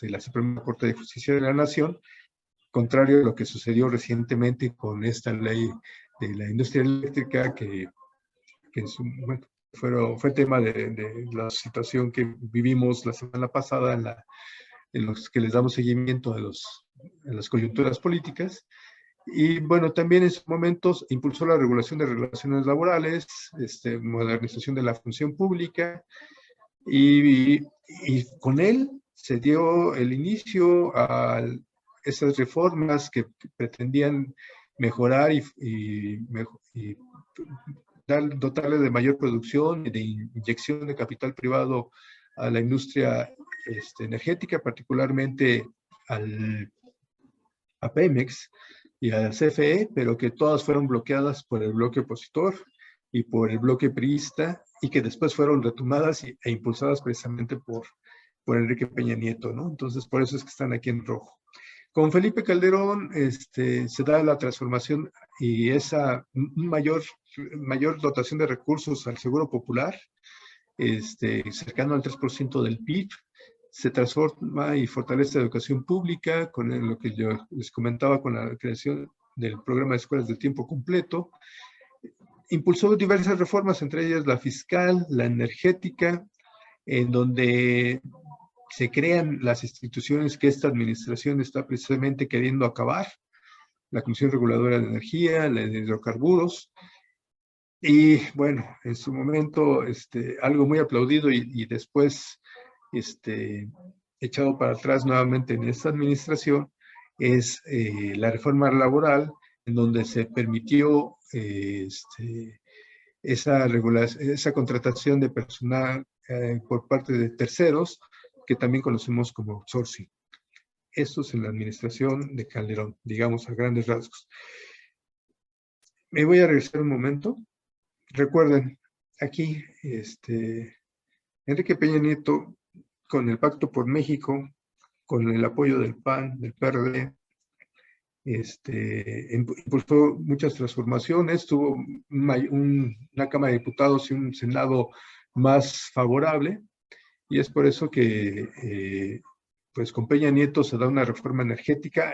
la Suprema Corte de Justicia de la Nación, contrario a lo que sucedió recientemente con esta ley de la industria eléctrica, que fue tema de la situación que vivimos la semana pasada en los que les damos seguimiento a las coyunturas políticas. Y bueno, también en sus momentos impulsó la regulación de relaciones laborales, modernización de la función pública, y con él se dio el inicio a esas reformas que pretendían mejorar y dotarle de mayor producción y de inyección de capital privado a la industria energética, particularmente a Pemex y a la CFE, pero que todas fueron bloqueadas por el bloque opositor y por el bloque priista, y que después fueron retomadas e impulsadas precisamente por Enrique Peña Nieto, ¿no? Entonces, por eso es que están aquí en rojo. Con Felipe Calderón se da la transformación y esa mayor dotación de recursos al Seguro Popular, cercano al 3% del PIB. Se transforma y fortalece la educación pública con lo que yo les comentaba, con la creación del programa de escuelas de tiempo completo. Impulsó diversas reformas, entre ellas la fiscal, la energética, en donde se crean las instituciones que esta administración está precisamente queriendo acabar: la Comisión Reguladora de Energía, la de Hidrocarburos. Y bueno, en su momento algo muy aplaudido y después echado para atrás nuevamente en esta administración es la reforma laboral, en donde se permitió esa contratación de personal por parte de terceros, que también conocemos como outsourcing. Esto es en la administración de Calderón, digamos a grandes rasgos. Me voy a regresar un momento. Recuerden, aquí Enrique Peña Nieto, con el Pacto por México, con el apoyo del PAN, del PRD, impulsó muchas transformaciones, tuvo una Cámara de Diputados y un Senado más favorable, y es por eso que pues con Peña Nieto se da una reforma energética.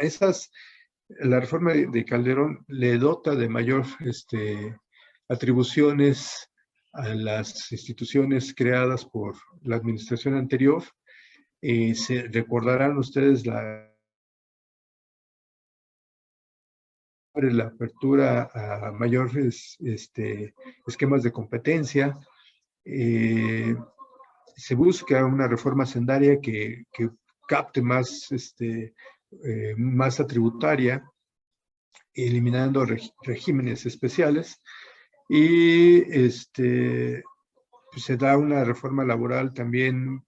La reforma de Calderón le dota de mayor atribuciones a las instituciones creadas por la administración anterior. Se recordarán ustedes la apertura a mayores esquemas de competencia. Se busca una reforma hacendaria que capte más, más tributaria, eliminando regímenes especiales, y se da una reforma laboral también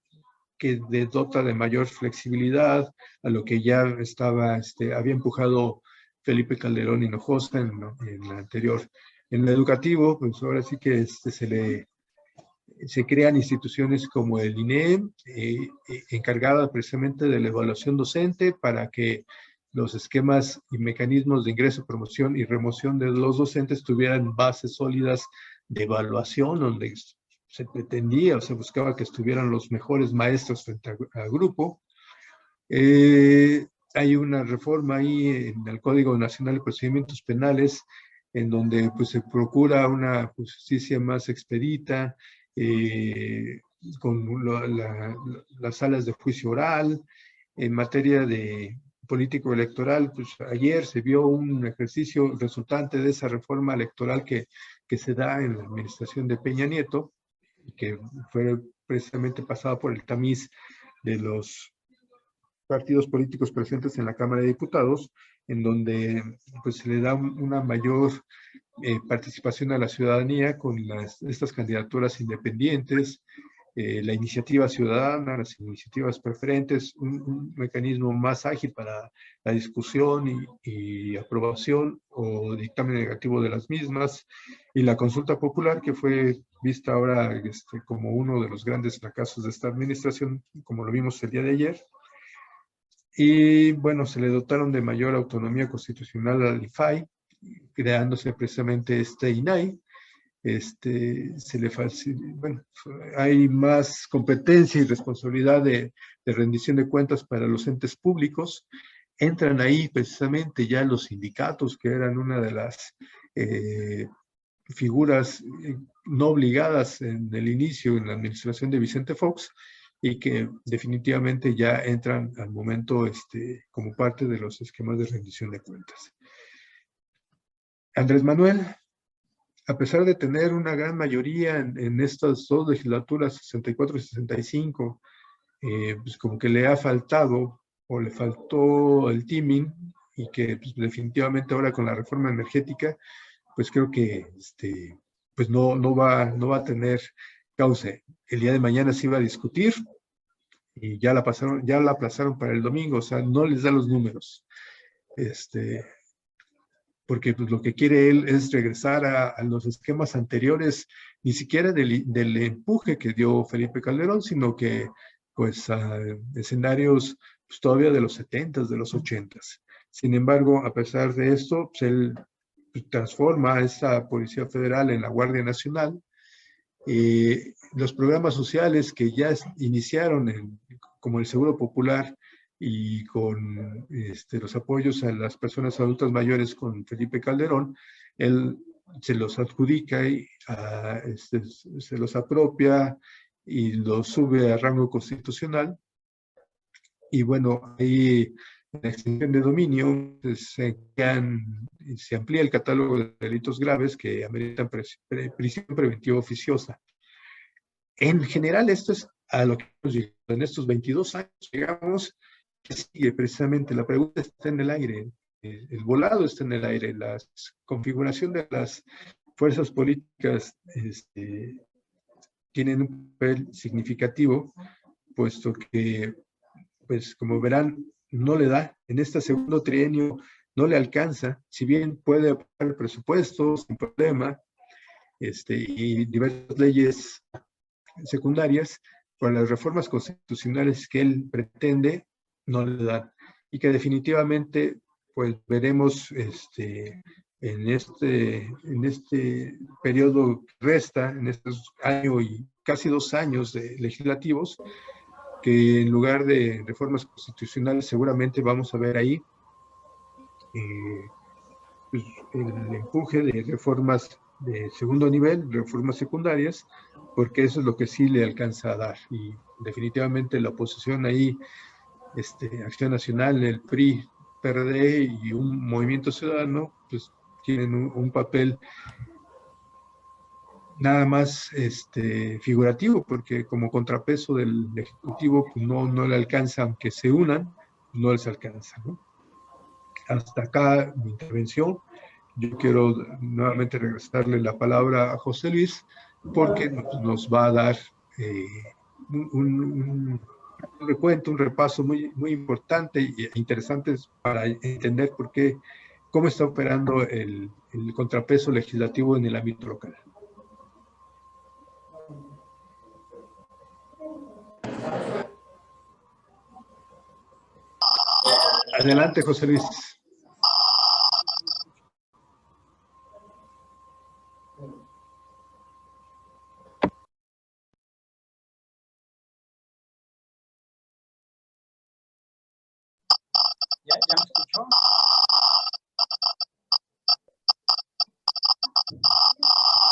que dota de mayor flexibilidad a lo que ya había empujado Felipe Calderón Hinojosa en la anterior. En lo educativo, pues ahora sí que se le Se crean instituciones como el INEM, encargada precisamente de la evaluación docente para que los esquemas y mecanismos de ingreso, promoción y remoción de los docentes tuvieran bases sólidas de evaluación, donde se pretendía o se buscaba que estuvieran los mejores maestros frente al grupo. Hay una reforma ahí en el Código Nacional de Procedimientos Penales, en donde pues, se procura una justicia más expedita, con las salas de juicio oral. En materia de político electoral, pues ayer se vio un ejercicio resultante de esa reforma electoral que se da en la administración de Peña Nieto, que fue precisamente pasada por el tamiz de los partidos políticos presentes en la Cámara de Diputados, en donde pues, se le da una mayor participación a la ciudadanía con estas candidaturas independientes, la iniciativa ciudadana, las iniciativas preferentes, un mecanismo más ágil para la discusión y aprobación o dictamen negativo de las mismas, y la consulta popular, que fue vista ahora como uno de los grandes fracasos de esta administración, como lo vimos el día de ayer. Y bueno, se le dotaron de mayor autonomía constitucional al IFAI, creándose precisamente este INAI. Bueno, hay más competencia y responsabilidad de rendición de cuentas para los entes públicos. Entran ahí precisamente ya los sindicatos, que eran una de las figuras no obligadas en el inicio, en la administración de Vicente Fox, y que definitivamente ya entran al momento como parte de los esquemas de rendición de cuentas. Andrés Manuel, a pesar de tener una gran mayoría en estas dos legislaturas, 64 y 65, pues como que le ha faltado o le faltó el timing, y que pues, definitivamente ahora con la reforma energética, pues creo que pues no va a tener cauce. El día de mañana se iba a discutir y ya la aplazaron para el domingo, o sea, no les da los números. Porque pues, lo que quiere él es regresar a los esquemas anteriores, ni siquiera del empuje que dio Felipe Calderón, sino que pues a escenarios pues, todavía de los 70s, de los 80s. Sin embargo, a pesar de esto, pues, él transforma a esta Policía Federal en la Guardia Nacional. Los programas sociales que ya iniciaron, como el Seguro Popular, y con los apoyos a las personas adultas mayores con Felipe Calderón, él se los adjudica y se los apropia y los sube a rango constitucional. Y bueno, ahí en la extensión de dominio se amplía el catálogo de delitos graves que ameritan prisión preventiva oficiosa. En general, esto es a lo que hemos llegado. En estos 22 años llegamos, que sigue precisamente. La pregunta está en el aire, el volado está en el aire, la configuración de las fuerzas políticas tienen un papel significativo, puesto que, pues como verán, no le da, en este segundo trienio no le alcanza, si bien puede aprobar presupuestos sin problema, y diversas leyes secundarias, con las reformas constitucionales que él pretende, no le dan. Y que definitivamente, pues veremos en este periodo que resta, en estos años y casi 2 años de legislativos, que en lugar de reformas constitucionales seguramente vamos a ver ahí pues, el empuje de reformas de segundo nivel, reformas secundarias, porque eso es lo que sí le alcanza a dar. Y definitivamente la oposición ahí, Acción Nacional, el PRI, PRD y un Movimiento Ciudadano, pues tienen un papel nada más figurativo, porque como contrapeso del Ejecutivo pues no le alcanza, aunque se unan, no les alcanza, ¿no? Hasta acá mi intervención. Yo quiero nuevamente regresarle la palabra a José Luis, porque nos va a dar un recuento, un repaso muy, muy importante e interesante para entender cómo está operando el contrapeso legislativo en el ámbito local. Adelante, José Luis. ¿Ya me escuchó?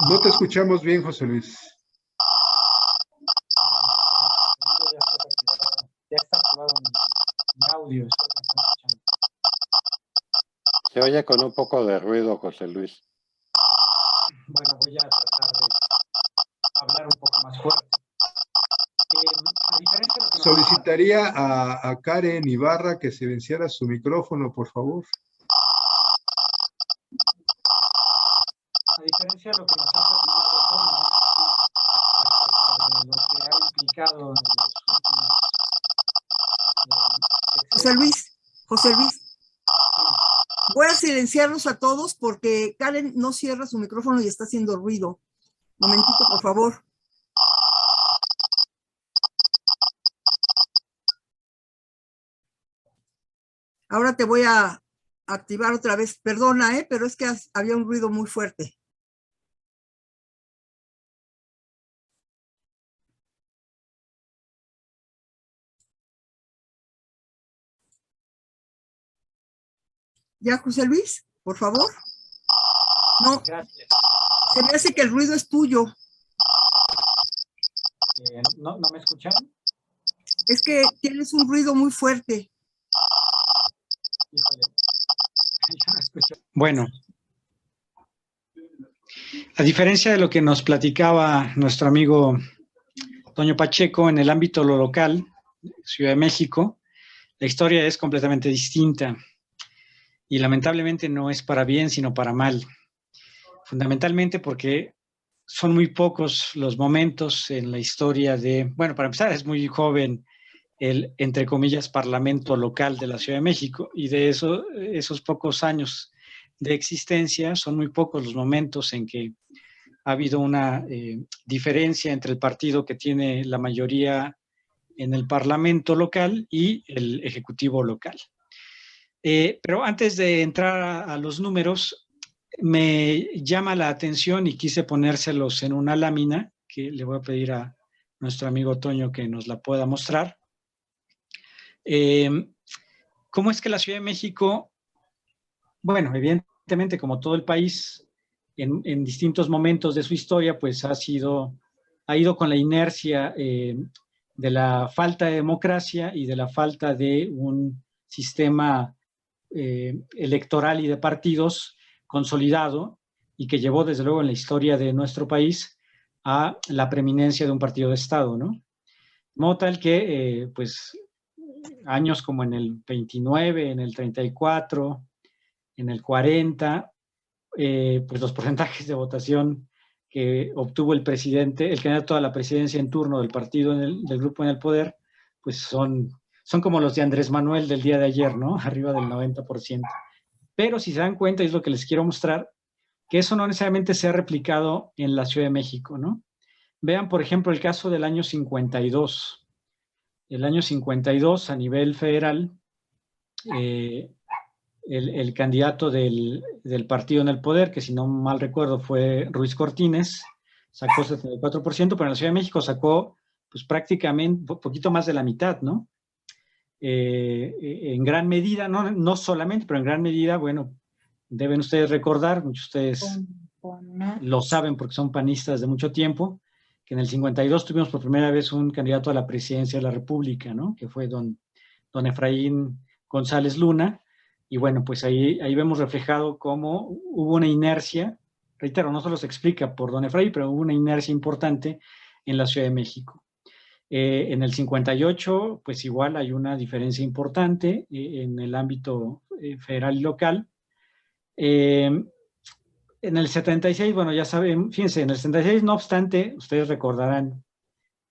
No te escuchamos bien, José Luis. Ya está activado mi audio. Se oye con un poco de ruido, José Luis. Bueno, voy a tratar de hablar un poco más fuerte. A diferencia de lo que Solicitaría a Karen Ibarra que se venciera su micrófono, por favor. A diferencia de lo que nos ha platicado Toño, respecto de lo que ha implicado en los últimos José Luis, voy a silenciarlos a todos porque Karen no cierra su micrófono y está haciendo ruido. Momentito, por favor. Ahora te voy a activar otra vez. Perdona, pero es que había un ruido muy fuerte. ¿Ya, José Luis? Por favor. No, Gracias. se me hace que el ruido es tuyo. ¿No me escuchan? Es que tienes un ruido muy fuerte. Híjole. Yo no escucho. Bueno, a diferencia de lo que nos platicaba nuestro amigo Toño Pacheco en el ámbito lo local, Ciudad de México, la historia es completamente distinta y lamentablemente no es para bien, sino para mal. Fundamentalmente porque son muy pocos los momentos en la historia de, bueno, para empezar, es muy joven el, entre comillas, parlamento local de la Ciudad de México, y de esos pocos años de existencia son muy pocos los momentos en que ha habido una diferencia entre el partido que tiene la mayoría en el parlamento local y el ejecutivo local. Pero antes de entrar a los números, me llama la atención y quise ponérselos en una lámina que le voy a pedir a nuestro amigo Toño que nos la pueda mostrar. ¿Cómo es que la Ciudad de México, bueno, evidentemente como todo el país, en distintos momentos de su historia, pues ha ido con la inercia de la falta de democracia y de la falta de un sistema electoral y de partidos consolidado y que llevó desde luego en la historia de nuestro país a la preeminencia de un partido de Estado, ¿no? De modo tal que, pues, años como en el 29, en el 34, en el 40, pues los porcentajes de votación que obtuvo el presidente, el candidato a la presidencia en turno del partido del grupo en el poder, pues son como los de Andrés Manuel del día de ayer, ¿no? Arriba del 90%. Pero si se dan cuenta, y es lo que les quiero mostrar, que eso no necesariamente se ha replicado en la Ciudad de México, ¿no? Vean, por ejemplo, el caso del año 52. El año 52, a nivel federal, el candidato del partido en el poder, que si no mal recuerdo fue Ruiz Cortines, sacó 74%, pero en la Ciudad de México sacó pues prácticamente un poquito más de la mitad, ¿no? En gran medida, no solamente, pero en gran medida, bueno, deben ustedes recordar, muchos de ustedes lo saben porque son panistas de mucho tiempo, que en el 52 tuvimos por primera vez un candidato a la presidencia de la República, ¿no? Que fue don Efraín González Luna, y bueno, pues ahí vemos reflejado cómo hubo una inercia, reitero, no solo se explica por don Efraín, pero hubo una inercia importante en la Ciudad de México. En el 58, pues igual hay una diferencia importante en el ámbito federal y local. En el 76, bueno, ya saben, fíjense, en el 76, no obstante, ustedes recordarán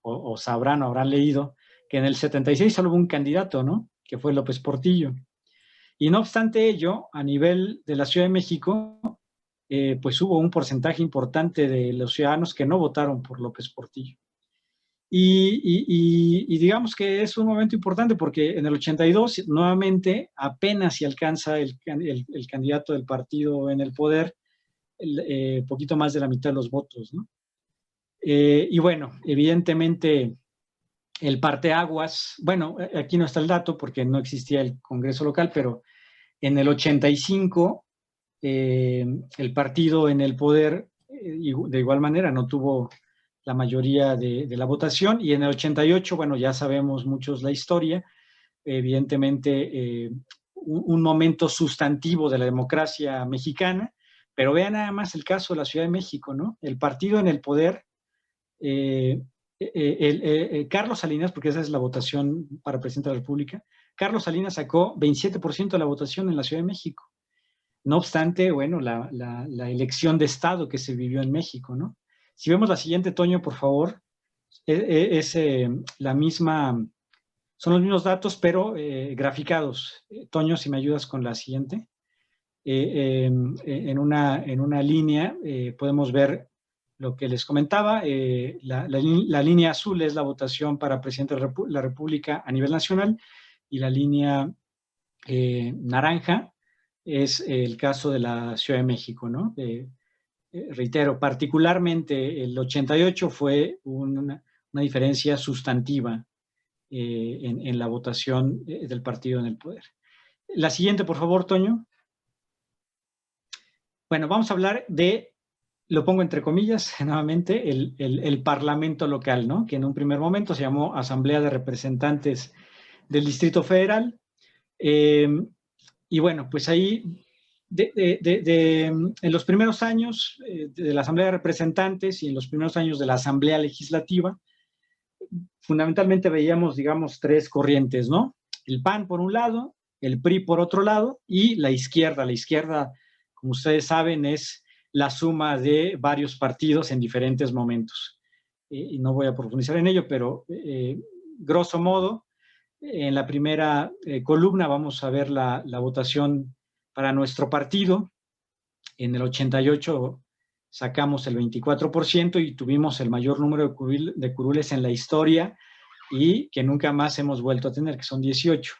o sabrán o habrán leído que en el 76 solo hubo un candidato, ¿no? Que fue López Portillo. Y no obstante ello, a nivel de la Ciudad de México, pues hubo un porcentaje importante de los ciudadanos que no votaron por López Portillo. Y digamos que es un momento importante porque en el 82 nuevamente apenas si alcanza el candidato del partido en el poder poquito más de la mitad de los votos, ¿no? Y bueno, evidentemente el parteaguas, bueno, aquí no está el dato porque no existía el Congreso local, pero en el 85 el partido en el poder de igual manera no tuvo la mayoría de la votación, y en el 88, bueno, ya sabemos muchos la historia, evidentemente un momento sustantivo de la democracia mexicana, pero vean nada más el caso de la Ciudad de México, ¿no? El partido en el poder, Carlos Salinas, porque esa es la votación para presidente de la República, Carlos Salinas sacó 27% de la votación en la Ciudad de México. No obstante, bueno, la elección de Estado que se vivió en México, ¿no? Si vemos la siguiente, Toño, por favor, es la misma, son los mismos datos, pero graficados. Toño, si me ayudas con la siguiente. En una línea podemos ver lo que les comentaba. La línea azul es la votación para presidente de la República a nivel nacional, y la línea naranja es el caso de la Ciudad de México, ¿no? Reitero, particularmente el 88 fue una diferencia sustantiva en la votación del partido en el poder. La siguiente, por favor, Toño. Bueno, vamos a hablar de, lo pongo entre comillas nuevamente, el parlamento local, ¿no? Que en un primer momento se llamó Asamblea de Representantes del Distrito Federal. Y bueno, pues ahí, en los primeros años de la Asamblea de Representantes y en los primeros años de la Asamblea Legislativa, fundamentalmente veíamos, digamos, tres corrientes, ¿no? El PAN por un lado, el PRI por otro lado, y la izquierda. La izquierda, como ustedes saben, es la suma de varios partidos en diferentes momentos. Y no voy a profundizar en ello, pero grosso modo, en la primera columna vamos a ver la votación para nuestro partido. En el 88 sacamos el 24% y tuvimos el mayor número de curules en la historia y que nunca más hemos vuelto a tener, que son 18.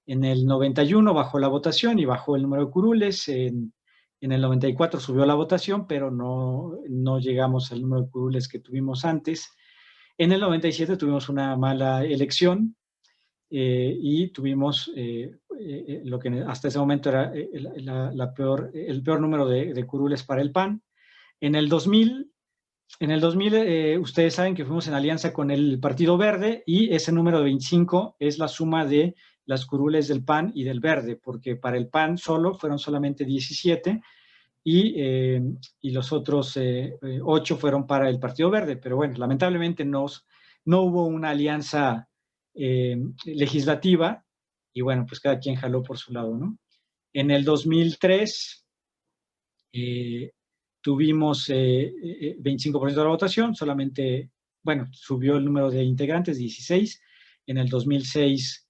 En el 91 bajó la votación y bajó el número de curules. En el 94 subió la votación, pero no llegamos al número de curules que tuvimos antes. En el 97 tuvimos una mala elección y tuvimos lo que hasta ese momento era el peor número de curules para el PAN. En el 2000 ustedes saben que fuimos en alianza con el Partido Verde, y ese número de 25 es la suma de las curules del PAN y del Verde, porque para el PAN solo fueron solamente 17 y los otros 8 fueron para el Partido Verde. Pero bueno, lamentablemente no hubo una alianza legislativa, y bueno, pues cada quien jaló por su lado, ¿no? En el 2003 tuvimos 25% de la votación, solamente, bueno, subió el número de integrantes, 16. En el 2006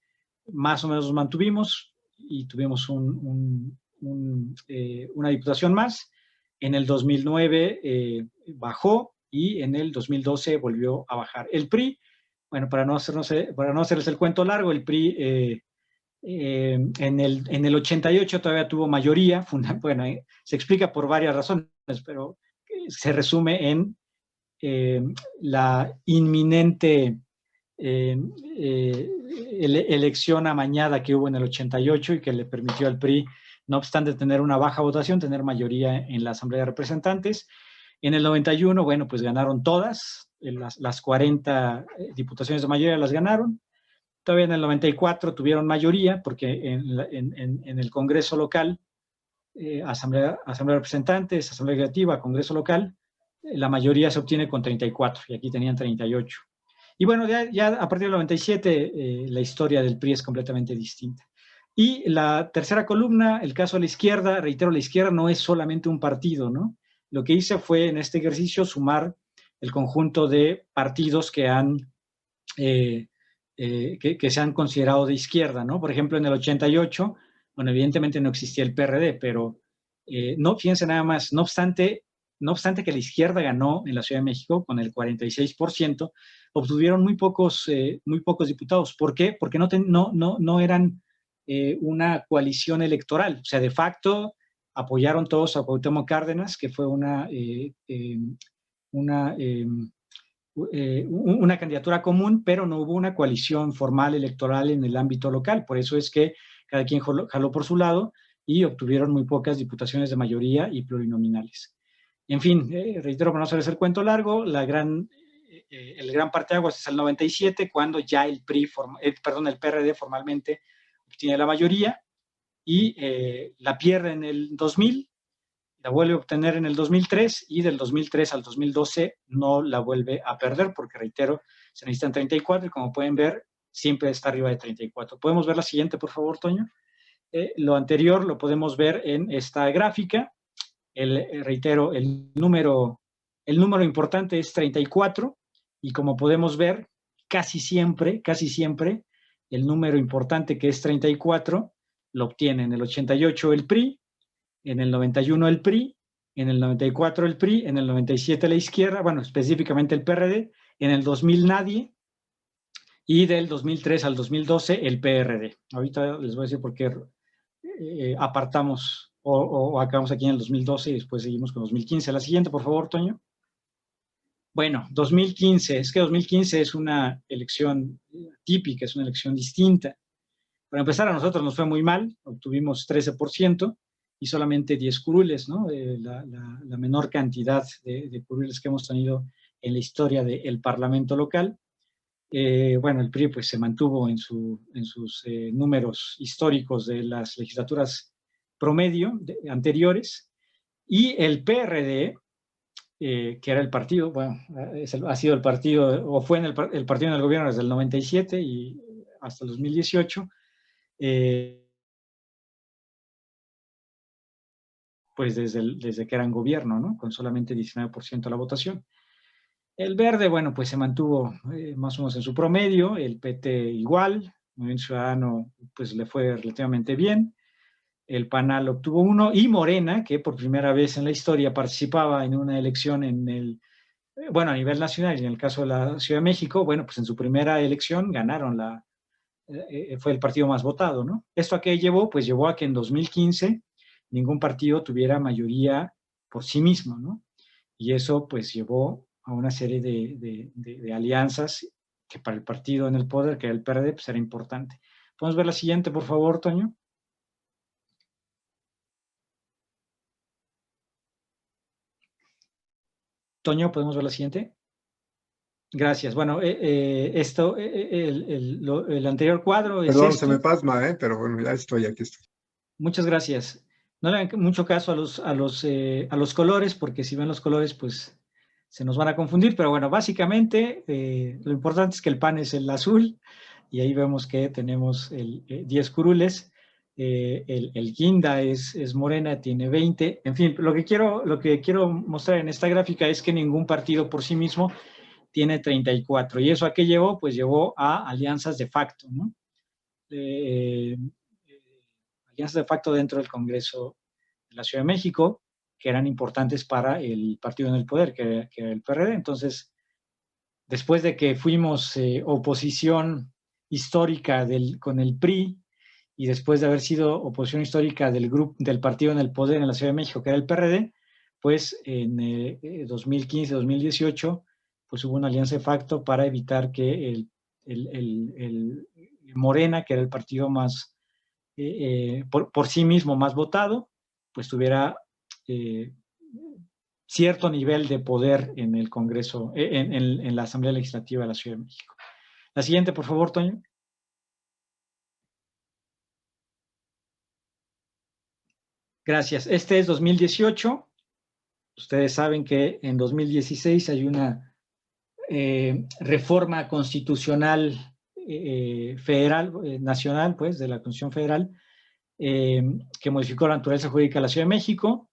más o menos nos mantuvimos y tuvimos una diputación más. En el 2009 bajó y en el 2012 volvió a bajar. El PRI, bueno, para no hacerles el cuento largo, el PRI en el 88 todavía tuvo mayoría. Bueno, se explica por varias razones, pero se resume en la inminente elección amañada que hubo en el 88 y que le permitió al PRI, no obstante tener una baja votación, tener mayoría en la Asamblea de Representantes. En el 91, bueno, pues ganaron todas, las 40 diputaciones de mayoría las ganaron. Todavía en el 94 tuvieron mayoría, porque en el Congreso local, Asamblea de Representantes, Asamblea Legislativa, Congreso local, la mayoría se obtiene con 34, y aquí tenían 38. Y bueno, ya a partir del 97 la historia del PRI es completamente distinta. Y la tercera columna, el caso de la izquierda. Reitero, la izquierda no es solamente un partido, ¿no? Lo que hice fue en este ejercicio sumar el conjunto de partidos que se han considerado de izquierda, ¿no? Por ejemplo, en el 88, bueno, evidentemente no existía el PRD, pero no, fíjense nada más, no obstante, no obstante que la izquierda ganó en la Ciudad de México con el 46%, obtuvieron muy pocos diputados. ¿Por qué? Porque no eran una coalición electoral. O sea, de facto apoyaron todos a Cuauhtémoc Cárdenas, que fue una candidatura común, pero no hubo una coalición formal electoral en el ámbito local. Por eso es que cada quien jaló por su lado y obtuvieron muy pocas diputaciones de mayoría y plurinominales. En fin, reitero, para no hacerles el cuento largo, el gran parteaguas es el 97, cuando ya el PRD formalmente obtiene la mayoría y la pierde en el 2000, la vuelve a obtener en el 2003 y del 2003 al 2012 no la vuelve a perder porque, reitero, se necesitan 34 y como pueden ver, siempre está arriba de 34. ¿Podemos ver la siguiente, por favor, Toño? Lo anterior lo podemos ver en esta gráfica. Reitero, el número importante es 34 y como podemos ver, casi siempre, el número importante que es 34 lo obtiene en el 88 el PRI, en el 91 el PRI, en el 94 el PRI, en el 97 la izquierda, bueno, específicamente el PRD, en el 2000 nadie, y del 2003 al 2012 el PRD. Ahorita les voy a decir por qué apartamos o acabamos aquí en el 2012 y después seguimos con 2015. La siguiente, por favor, Toño. Bueno, 2015, es que 2015 es una elección típica, es una elección distinta. Para empezar, a nosotros nos fue muy mal, obtuvimos 13% y solamente 10 curules, ¿no? La menor cantidad de curules que hemos tenido en la historia del Parlamento local. Bueno, el PRI pues se mantuvo en sus números históricos de las legislaturas promedio anteriores, y el PRD, que era el partido, bueno, ha sido el partido, o fue el partido en el gobierno desde el 97 y hasta el 2018, pues desde que eran gobierno, ¿no? Con solamente 19% de la votación. El Verde, bueno, pues se mantuvo más o menos en su promedio, el PT igual, Movimiento Ciudadano pues le fue relativamente bien, el PANAL obtuvo 1, y Morena, que por primera vez en la historia participaba en una elección a nivel nacional, y en el caso de la Ciudad de México, bueno, pues en su primera elección ganaron fue el partido más votado, ¿no? ¿Esto a qué llevó? Pues llevó a que en 2015 ningún partido tuviera mayoría por sí mismo, ¿no? Y eso pues llevó a una serie de alianzas que para el partido en el poder, que era el PRD, pues era importante. ¿Podemos ver la siguiente, por favor, Toño? Toño, ¿podemos ver la siguiente? Gracias. Bueno, el anterior cuadro es Perdón, esto. se me pasma, pero bueno, ya estoy, aquí estoy. Muchas gracias. No le hagan mucho caso a los colores, porque si ven los colores, pues se nos van a confundir, pero bueno, básicamente lo importante es que el PAN es el azul, y ahí vemos que tenemos 10 curules, el Guinda es Morena, tiene 20, en fin, lo que quiero mostrar en esta gráfica es que ningún partido por sí mismo tiene 34, y eso a qué llevó? Pues llevó a alianzas de facto, ¿no? Alianzas de facto dentro del Congreso de la Ciudad de México, que eran importantes para el partido en el poder, que era el PRD. Entonces, después de que fuimos oposición histórica con el PRI, y después de haber sido oposición histórica del partido en el poder en la Ciudad de México, que era el PRD, pues en 2015-2018, pues hubo una alianza de facto para evitar que el Morena, que era el partido más, por sí mismo más votado, pues tuviera cierto nivel de poder en el Congreso, en la Asamblea Legislativa de la Ciudad de México. La siguiente, por favor, Toño. Gracias. Este es 2018. Ustedes saben que en 2016 hay una reforma constitucional federal, nacional, pues, de la Constitución Federal, que modificó la naturaleza jurídica de la Ciudad de México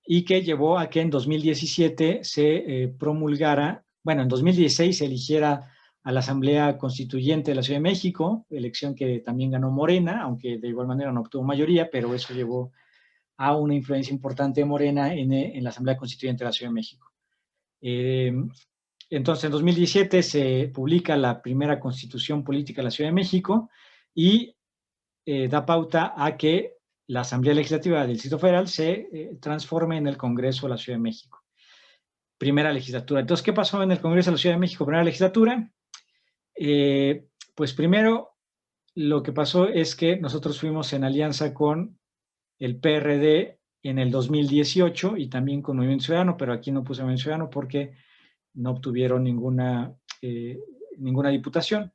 y que llevó a que en 2017 se promulgara, bueno, en 2016 se eligiera a la Asamblea Constituyente de la Ciudad de México, elección que también ganó Morena, aunque de igual manera no obtuvo mayoría, pero eso llevó a una influencia importante de Morena en la Asamblea Constituyente de la Ciudad de México. Entonces, en 2017 se publica la primera Constitución Política de la Ciudad de México y da pauta a que la Asamblea Legislativa del Distrito Federal se transforme en el Congreso de la Ciudad de México. Primera legislatura. Entonces, ¿qué pasó en el Congreso de la Ciudad de México? Primera legislatura. Pues primero, lo que pasó es que nosotros fuimos en alianza con el PRD en el 2018 y también con Movimiento Ciudadano, pero aquí no puse Movimiento Ciudadano porque no obtuvieron ninguna diputación.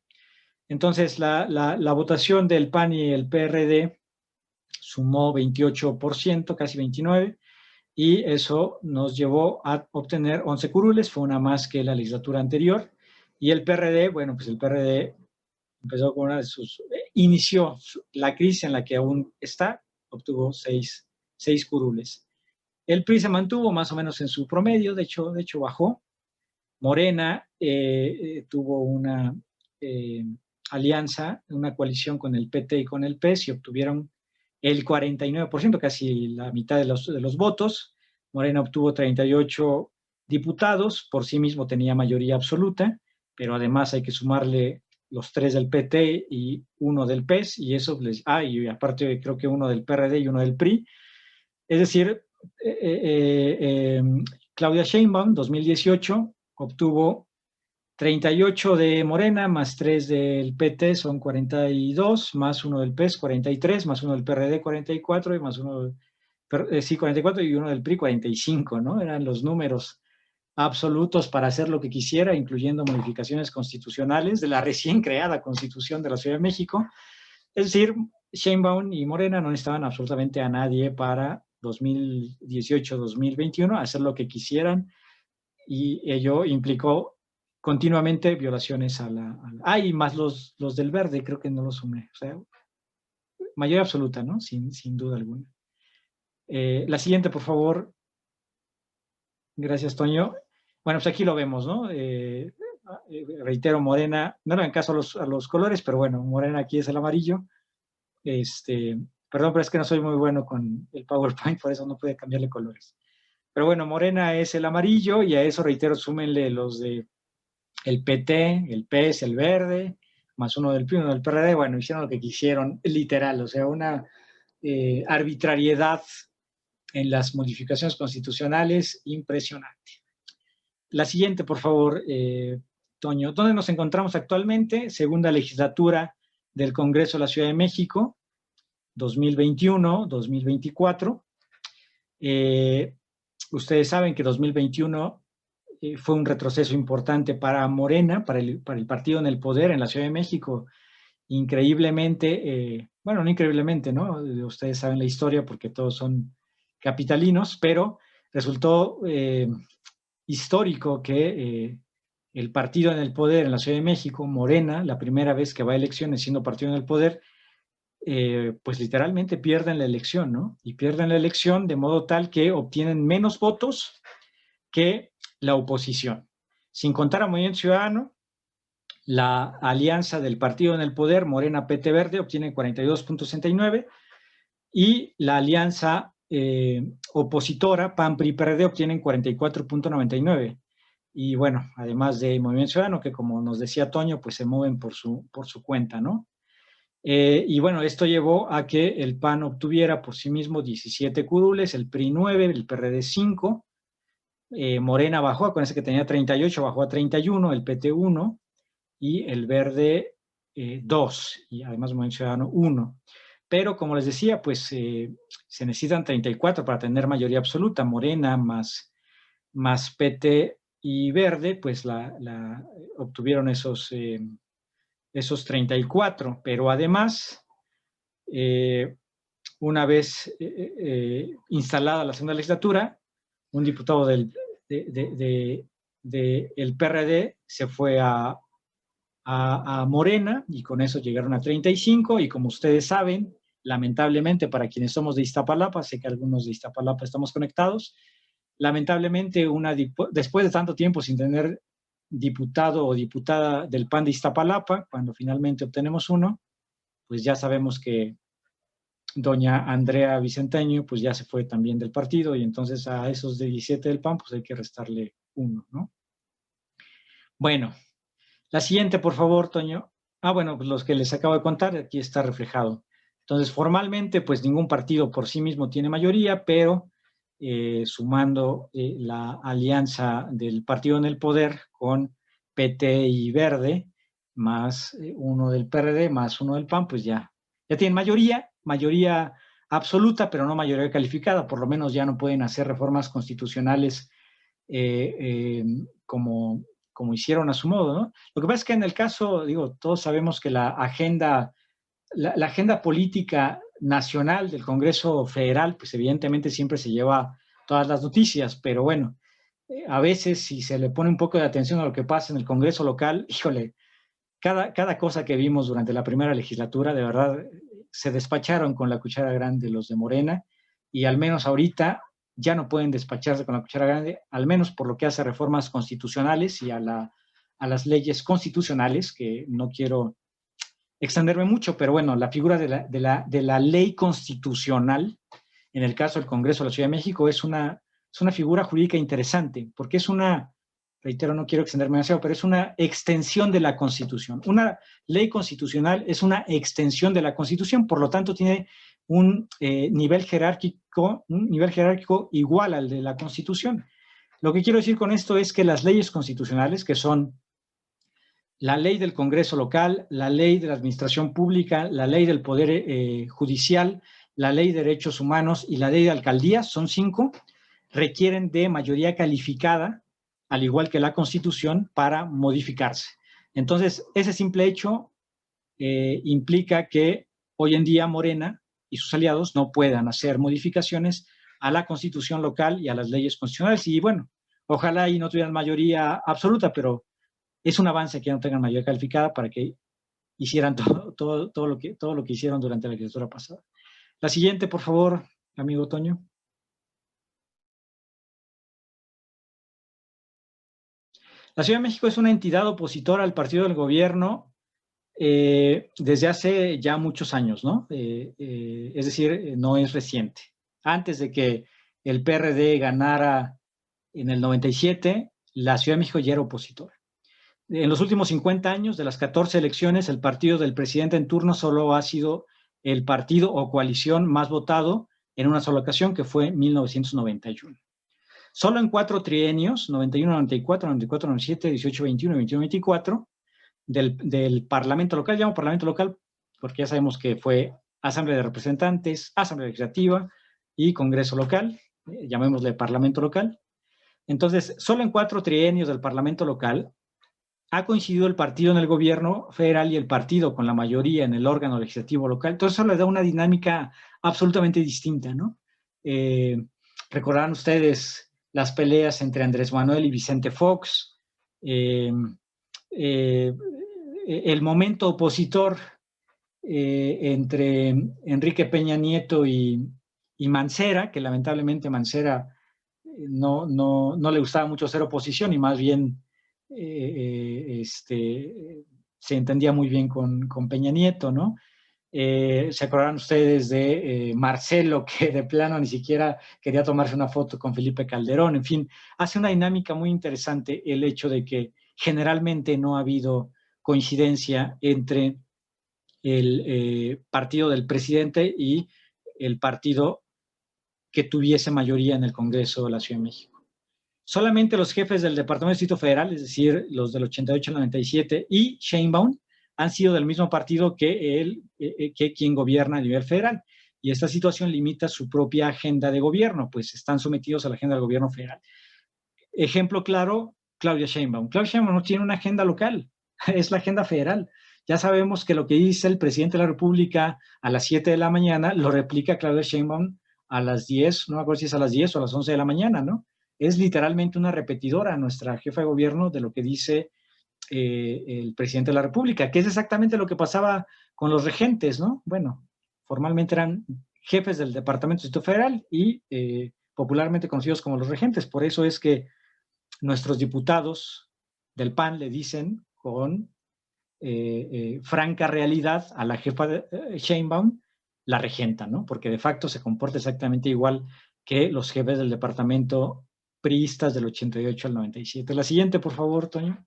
Entonces, la votación del PAN y el PRD sumó 28%, casi 29%, y eso nos llevó a obtener 11 curules, fue una más que la legislatura anterior, y el PRD, bueno, pues el PRD empezó con una de sus, inició la crisis en la que aún está, obtuvo 6 curules. El PRI se mantuvo más o menos en su promedio, de hecho bajó. Morena tuvo una alianza, una coalición con el PT y con el PES y obtuvieron el 49%, casi la mitad de los votos. Morena obtuvo 38 diputados, por sí mismo tenía mayoría absoluta, pero además hay que sumarle los 3 del PT y 1 del PES, y eso y aparte creo que 1 del PRD y 1 del PRI. Es decir, Claudia Sheinbaum, 2018, obtuvo 38 de Morena, más 3 del PT, son 42, más 1 del PES, 43, más 1 del PRD, 44, y más 1, 44, y 1 del PRI, 45, ¿no? Eran los números absolutos para hacer lo que quisiera, incluyendo modificaciones constitucionales de la recién creada Constitución de la Ciudad de México. Es decir, Sheinbaum y Morena no necesitaban absolutamente a nadie para 2018-2021 hacer lo que quisieran, y ello implicó continuamente violaciones a la... y más los del verde, creo que no los sumé. O sea, mayoría absoluta, ¿no? Sin duda alguna. La siguiente, por favor. Gracias, Toño. Bueno, pues aquí lo vemos, ¿no? Reitero, Morena, no hagan caso a los colores, pero bueno, Morena aquí es el amarillo. Perdón, pero es que no soy muy bueno con el PowerPoint, por eso no pude cambiarle colores. Pero bueno, Morena es el amarillo, y a eso, reitero, súmenle los de el PT, el PES, el verde, más 1 del PRI, 1 del PRD. Bueno, hicieron lo que quisieron, literal, o sea, una arbitrariedad en las modificaciones constitucionales impresionante. La siguiente, por favor, Toño. ¿Dónde nos encontramos actualmente? Segunda legislatura del Congreso de la Ciudad de México, 2021-2024. Ustedes saben que 2021 fue un retroceso importante para Morena, para el partido en el poder en la Ciudad de México. Increíblemente, bueno, no increíblemente, ¿no? Ustedes saben la historia porque todos son capitalinos, pero resultó histórico que el partido en el poder en la Ciudad de México, Morena, la primera vez que va a elecciones siendo partido en el poder, pues literalmente pierden la elección, ¿no? Y pierden la elección de modo tal que obtienen menos votos que la oposición. Sin contar a Movimiento Ciudadano, la alianza del partido en el poder, Morena, PT, Verde, obtiene 42.69, y la alianza opositora, PAN, PRI, PRD, obtienen 44.99. Y bueno, además de Movimiento Ciudadano, que como nos decía Toño, pues se mueven por su cuenta, ¿no? Y bueno, esto llevó a que el PAN obtuviera por sí mismo 17 curules, el PRI 9, el PRD 5, Morena bajó, con ese que tenía 38, bajó a 31, el PT 1, y el Verde 2, y además Movimiento Ciudadano 1. Pero como les decía, pues se necesitan 34 para tener mayoría absoluta. Morena más PT y Verde, pues obtuvieron esos 34. Pero además, una vez instalada la segunda legislatura, un diputado del PRD se fue a Morena, y con eso llegaron a 35, y como ustedes saben, lamentablemente para quienes somos de Iztapalapa, sé que algunos de Iztapalapa estamos conectados, lamentablemente después de tanto tiempo sin tener diputado o diputada del PAN de Iztapalapa, cuando finalmente obtenemos uno, pues ya sabemos que doña Andrea Vicenteño, pues ya se fue también del partido, y entonces a esos de 17 del PAN, pues hay que restarle 1, ¿no? Bueno, la siguiente, por favor, Toño. Bueno, pues los que les acabo de contar, aquí está reflejado. Entonces, formalmente, pues ningún partido por sí mismo tiene mayoría, pero sumando la alianza del partido en el poder con PT y Verde, más 1 del PRD, más 1 del PAN, pues ya tienen mayoría absoluta, pero no mayoría calificada. Por lo menos ya no pueden hacer reformas constitucionales como hicieron a su modo, ¿no? Lo que pasa es que en el caso, digo, todos sabemos que la agenda política nacional del Congreso Federal, pues evidentemente siempre se lleva todas las noticias, pero bueno, a veces si se le pone un poco de atención a lo que pasa en el Congreso local, híjole, cada cosa que vimos durante la primera legislatura, de verdad, se despacharon con la cuchara grande los de Morena, y al menos ahorita ya no pueden despacharse con la cuchara grande, al menos por lo que hace a reformas constitucionales y a las leyes constitucionales, que no quiero extenderme mucho, pero bueno, la figura de la ley constitucional, en el caso del Congreso de la Ciudad de México, es una figura jurídica interesante, porque es reitero, no quiero extenderme demasiado, pero es una extensión de la Constitución. Una ley constitucional es una extensión de la Constitución, por lo tanto tiene un nivel jerárquico igual al de la Constitución. Lo que quiero decir con esto es que las leyes constitucionales, que son la ley del Congreso local, la ley de la administración pública, la ley del Poder Judicial, la ley de derechos humanos y la ley de alcaldías, son 5, requieren de mayoría calificada, al igual que la Constitución, para modificarse. Entonces, ese simple hecho implica que hoy en día Morena y sus aliados no puedan hacer modificaciones a la Constitución local y a las leyes constitucionales. Y bueno, ojalá y no tuvieran mayoría absoluta, pero es un avance que no tengan mayoría calificada para que hicieran todo lo que hicieron durante la legislatura pasada. La siguiente, por favor, amigo Toño. La Ciudad de México es una entidad opositora al partido del gobierno desde hace ya muchos años, ¿no? Es decir, no es reciente. Antes de que el PRD ganara en el 97, la Ciudad de México ya era opositora. En los últimos 50 años, de las 14 elecciones, el partido del presidente en turno solo ha sido el partido o coalición más votado en una sola ocasión, que fue en 1991. Solo en 4 trienios, 91, 94, 94, 97, 18, 21 y 21, 24, del Parlamento local, llamo Parlamento local porque ya sabemos que fue Asamblea de Representantes, Asamblea Legislativa y Congreso local, llamémosle Parlamento local. Entonces, solo en 4 trienios del Parlamento local ha coincidido el partido en el gobierno federal y el partido con la mayoría en el órgano legislativo local. Entonces, eso le da una dinámica absolutamente distinta, ¿no? Recordarán ustedes las peleas entre Andrés Manuel y Vicente Fox, el momento opositor entre Enrique Peña Nieto y Mancera, que lamentablemente Mancera no le gustaba mucho ser oposición y más bien se entendía muy bien con Peña Nieto, ¿no? Se acordarán ustedes de Marcelo, que de plano ni siquiera quería tomarse una foto con Felipe Calderón. En fin, hace una dinámica muy interesante el hecho de que generalmente no ha habido coincidencia entre el partido del presidente y el partido que tuviese mayoría en el Congreso de la Ciudad de México. Solamente los jefes del Departamento del Distrito Federal, es decir, los del 88 al 97, y Sheinbaum han sido del mismo partido que quien gobierna a nivel federal. Y esta situación limita su propia agenda de gobierno, pues están sometidos a la agenda del gobierno federal. Ejemplo claro, Claudia Sheinbaum. Claudia Sheinbaum no tiene una agenda local, es la agenda federal. Ya sabemos que lo que dice el presidente de la República a las 7 de la mañana lo replica Claudia Sheinbaum a las 10, no me acuerdo si es a las 10 o a las 11 de la mañana, ¿no? Es literalmente una repetidora, nuestra jefa de gobierno, de lo que dice el presidente de la República, que es exactamente lo que pasaba con los regentes, ¿no? Bueno, formalmente eran jefes del Departamento del Distrito Federal y popularmente conocidos como los regentes. Por eso es que nuestros diputados del PAN le dicen con franca realidad a la jefa de Sheinbaum la regenta, ¿no? Porque de facto se comporta exactamente igual que los jefes del departamento priistas del 88 al 97. La siguiente, por favor, Toño.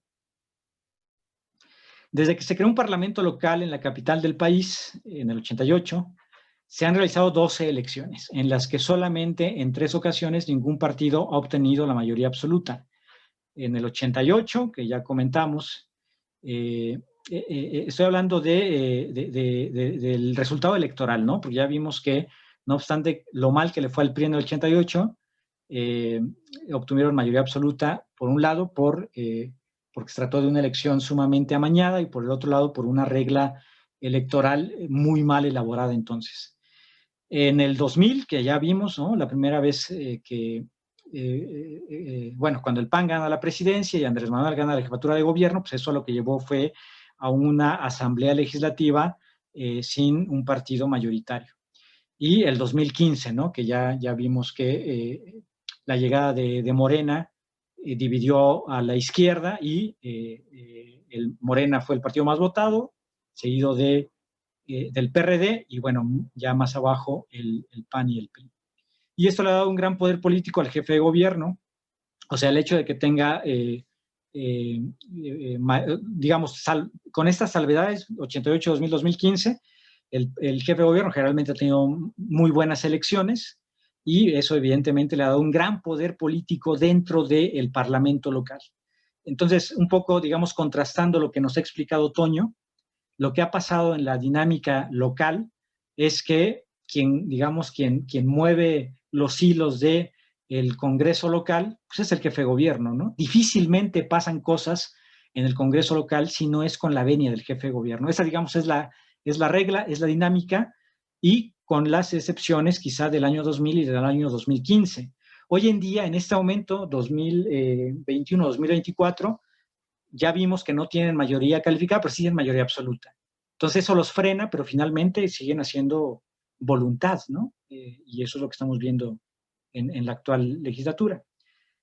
Desde que se creó un parlamento local en la capital del país, en el 88, se han realizado 12 elecciones, en las que solamente en 3 ocasiones ningún partido ha obtenido la mayoría absoluta. En el 88, que ya comentamos, estoy hablando del resultado electoral, ¿no? Porque ya vimos que, no obstante lo mal que le fue al PRI en el 88, obtuvieron mayoría absoluta, por un lado, porque se trató de una elección sumamente amañada, y por el otro lado, por una regla electoral muy mal elaborada entonces. En el 2000, que ya vimos, ¿no? La primera vez bueno, cuando el PAN gana la presidencia y Andrés Manuel gana la jefatura de gobierno, pues eso lo que llevó fue a una asamblea legislativa sin un partido mayoritario. Y el 2015, ¿no? Que ya vimos que la llegada de Morena dividió a la izquierda, y el Morena fue el partido más votado, seguido del PRD, y bueno, ya más abajo el PAN y el PRI. Y esto le ha dado un gran poder político al jefe de gobierno, o sea, el hecho de que tenga, digamos, con estas salvedades, 88, 2000, 2015, el jefe de gobierno generalmente ha tenido muy buenas elecciones, y eso evidentemente le ha dado un gran poder político dentro del parlamento local. Entonces, un poco, digamos, contrastando lo que nos ha explicado Toño, lo que ha pasado en la dinámica local es que quien mueve los hilos del Congreso local, pues es el jefe de gobierno, ¿no? Difícilmente pasan cosas en el Congreso local si no es con la venia del jefe de gobierno. Esa, digamos, es la regla, es la dinámica, y con las excepciones quizá del año 2000 y del año 2015. Hoy en día, en este momento, 2021, 2024, ya vimos que no tienen mayoría calificada, pero sí tienen mayoría absoluta. Entonces eso los frena, pero finalmente siguen haciendo voluntad, ¿no? Y eso es lo que estamos viendo en la actual legislatura.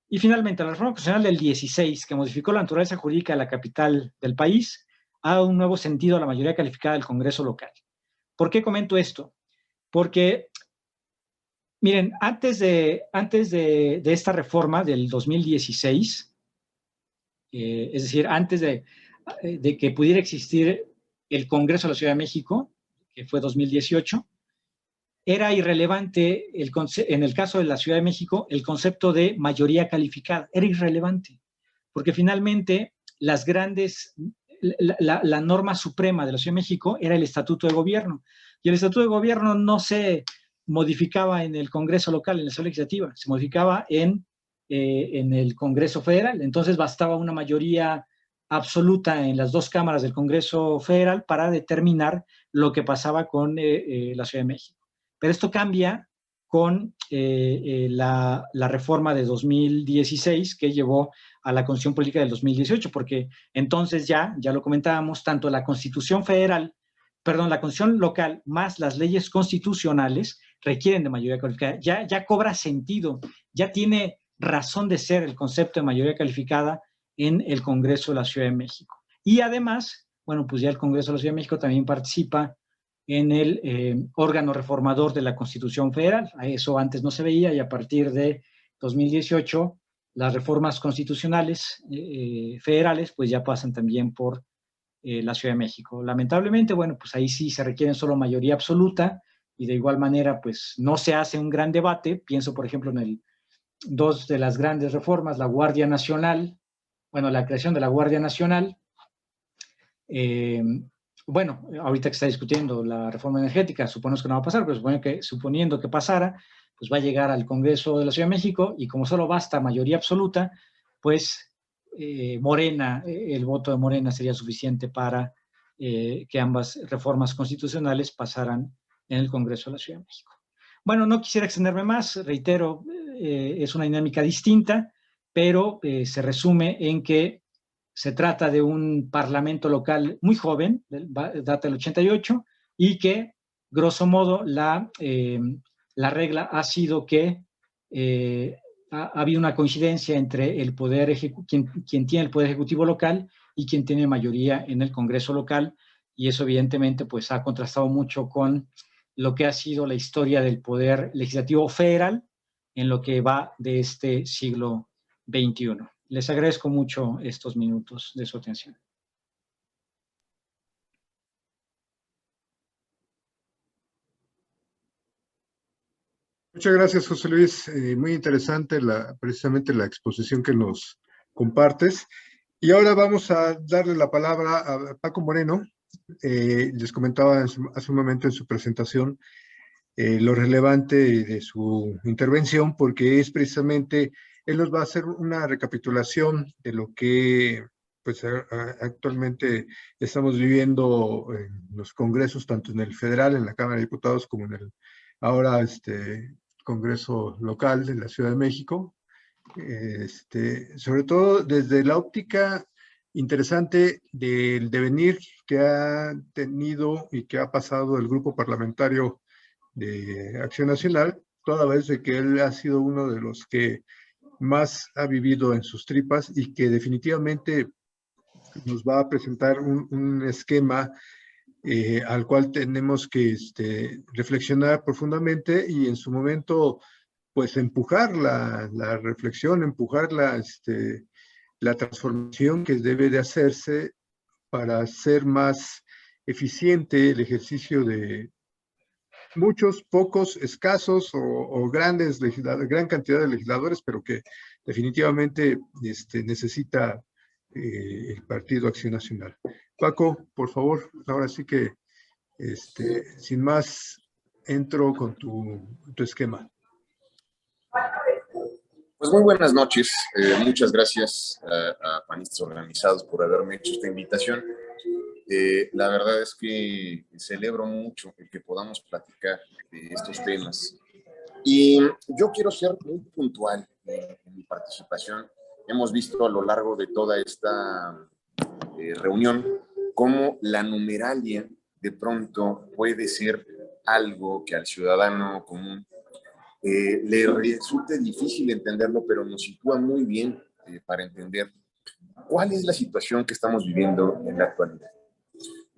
Y finalmente, la reforma constitucional del 16, que modificó la naturaleza jurídica de la capital del país, ha dado un nuevo sentido a la mayoría calificada del Congreso local. ¿Por qué comento esto? Porque, miren, antes de esta reforma del 2016, es decir, antes de que pudiera existir el Congreso de la Ciudad de México, que fue 2018, era irrelevante, en el caso de la Ciudad de México, el concepto de mayoría calificada. Era irrelevante, porque finalmente la norma suprema de la Ciudad de México era el Estatuto de Gobierno. Y el Estatuto de Gobierno no se modificaba en el Congreso local, en la Asamblea Legislativa, se modificaba en el Congreso Federal. Entonces bastaba una mayoría absoluta en las 2 cámaras del Congreso Federal para determinar lo que pasaba con la Ciudad de México. Pero esto cambia con la reforma de 2016, que llevó a la Constitución Política del 2018, porque entonces ya lo comentábamos, tanto la Constitución la Constitución local más las leyes constitucionales requieren de mayoría calificada. Ya cobra sentido, ya tiene razón de ser el concepto de mayoría calificada en el Congreso de la Ciudad de México. Y además, bueno, pues ya el Congreso de la Ciudad de México también participa en el órgano reformador de la Constitución Federal. Eso antes no se veía, y a partir de 2018 las reformas constitucionales federales pues ya pasan también por la Ciudad de México. Lamentablemente, bueno, pues ahí sí se requiere solo mayoría absoluta, y de igual manera pues no se hace un gran debate. Pienso, por ejemplo, en 2 de las grandes reformas, la Guardia Nacional, bueno, la creación de la Guardia Nacional. Bueno, ahorita que está discutiendo la reforma energética, suponemos que no va a pasar, pero suponiendo que pasara, pues va a llegar al Congreso de la Ciudad de México, y como solo basta mayoría absoluta, pues Morena, el voto de Morena sería suficiente para que ambas reformas constitucionales pasaran en el Congreso de la Ciudad de México. Bueno, no quisiera extenderme más, reitero, es una dinámica distinta, pero se resume en que se trata de un parlamento local muy joven, data del 88, y que, grosso modo, la regla ha sido que ha habido una coincidencia entre el poder quien tiene el poder ejecutivo local y quien tiene mayoría en el Congreso local, y eso evidentemente pues ha contrastado mucho con lo que ha sido la historia del poder legislativo federal en lo que va de este siglo XXI. Les agradezco mucho estos minutos de su atención. Muchas gracias, José Luis. Muy interesante precisamente la exposición que nos compartes. Y ahora vamos a darle la palabra a Paco Moreno. Les comentaba hace un momento en su presentación lo relevante de su intervención, porque es precisamente, él nos va a hacer una recapitulación de lo que pues, actualmente estamos viviendo en los congresos, tanto en el federal, en la Cámara de Diputados, como en el ahora Congreso local de la Ciudad de México. Sobre todo desde la óptica interesante del devenir que ha tenido y que ha pasado el grupo parlamentario de Acción Nacional, toda vez de que él ha sido uno de los que más ha vivido en sus tripas y que definitivamente nos va a presentar un esquema al cual tenemos que reflexionar profundamente y en su momento pues empujar la reflexión, empujar la transformación que debe de hacerse para hacer más eficiente el ejercicio de muchos, pocos, escasos o grandes legisladores, gran cantidad de legisladores, pero que definitivamente necesita el Partido Acción Nacional. Paco, por favor, ahora sí que sin más entro con tu esquema. Pues muy buenas noches, muchas gracias a panistas organizados por haberme hecho esta invitación. La verdad es que celebro mucho el que podamos platicar de estos temas. Y yo quiero ser muy puntual en mi participación. Hemos visto a lo largo de toda esta reunión cómo la numeralia de pronto puede ser algo que al ciudadano común le resulta difícil entenderlo, pero nos sitúa muy bien para entender cuál es la situación que estamos viviendo en la actualidad.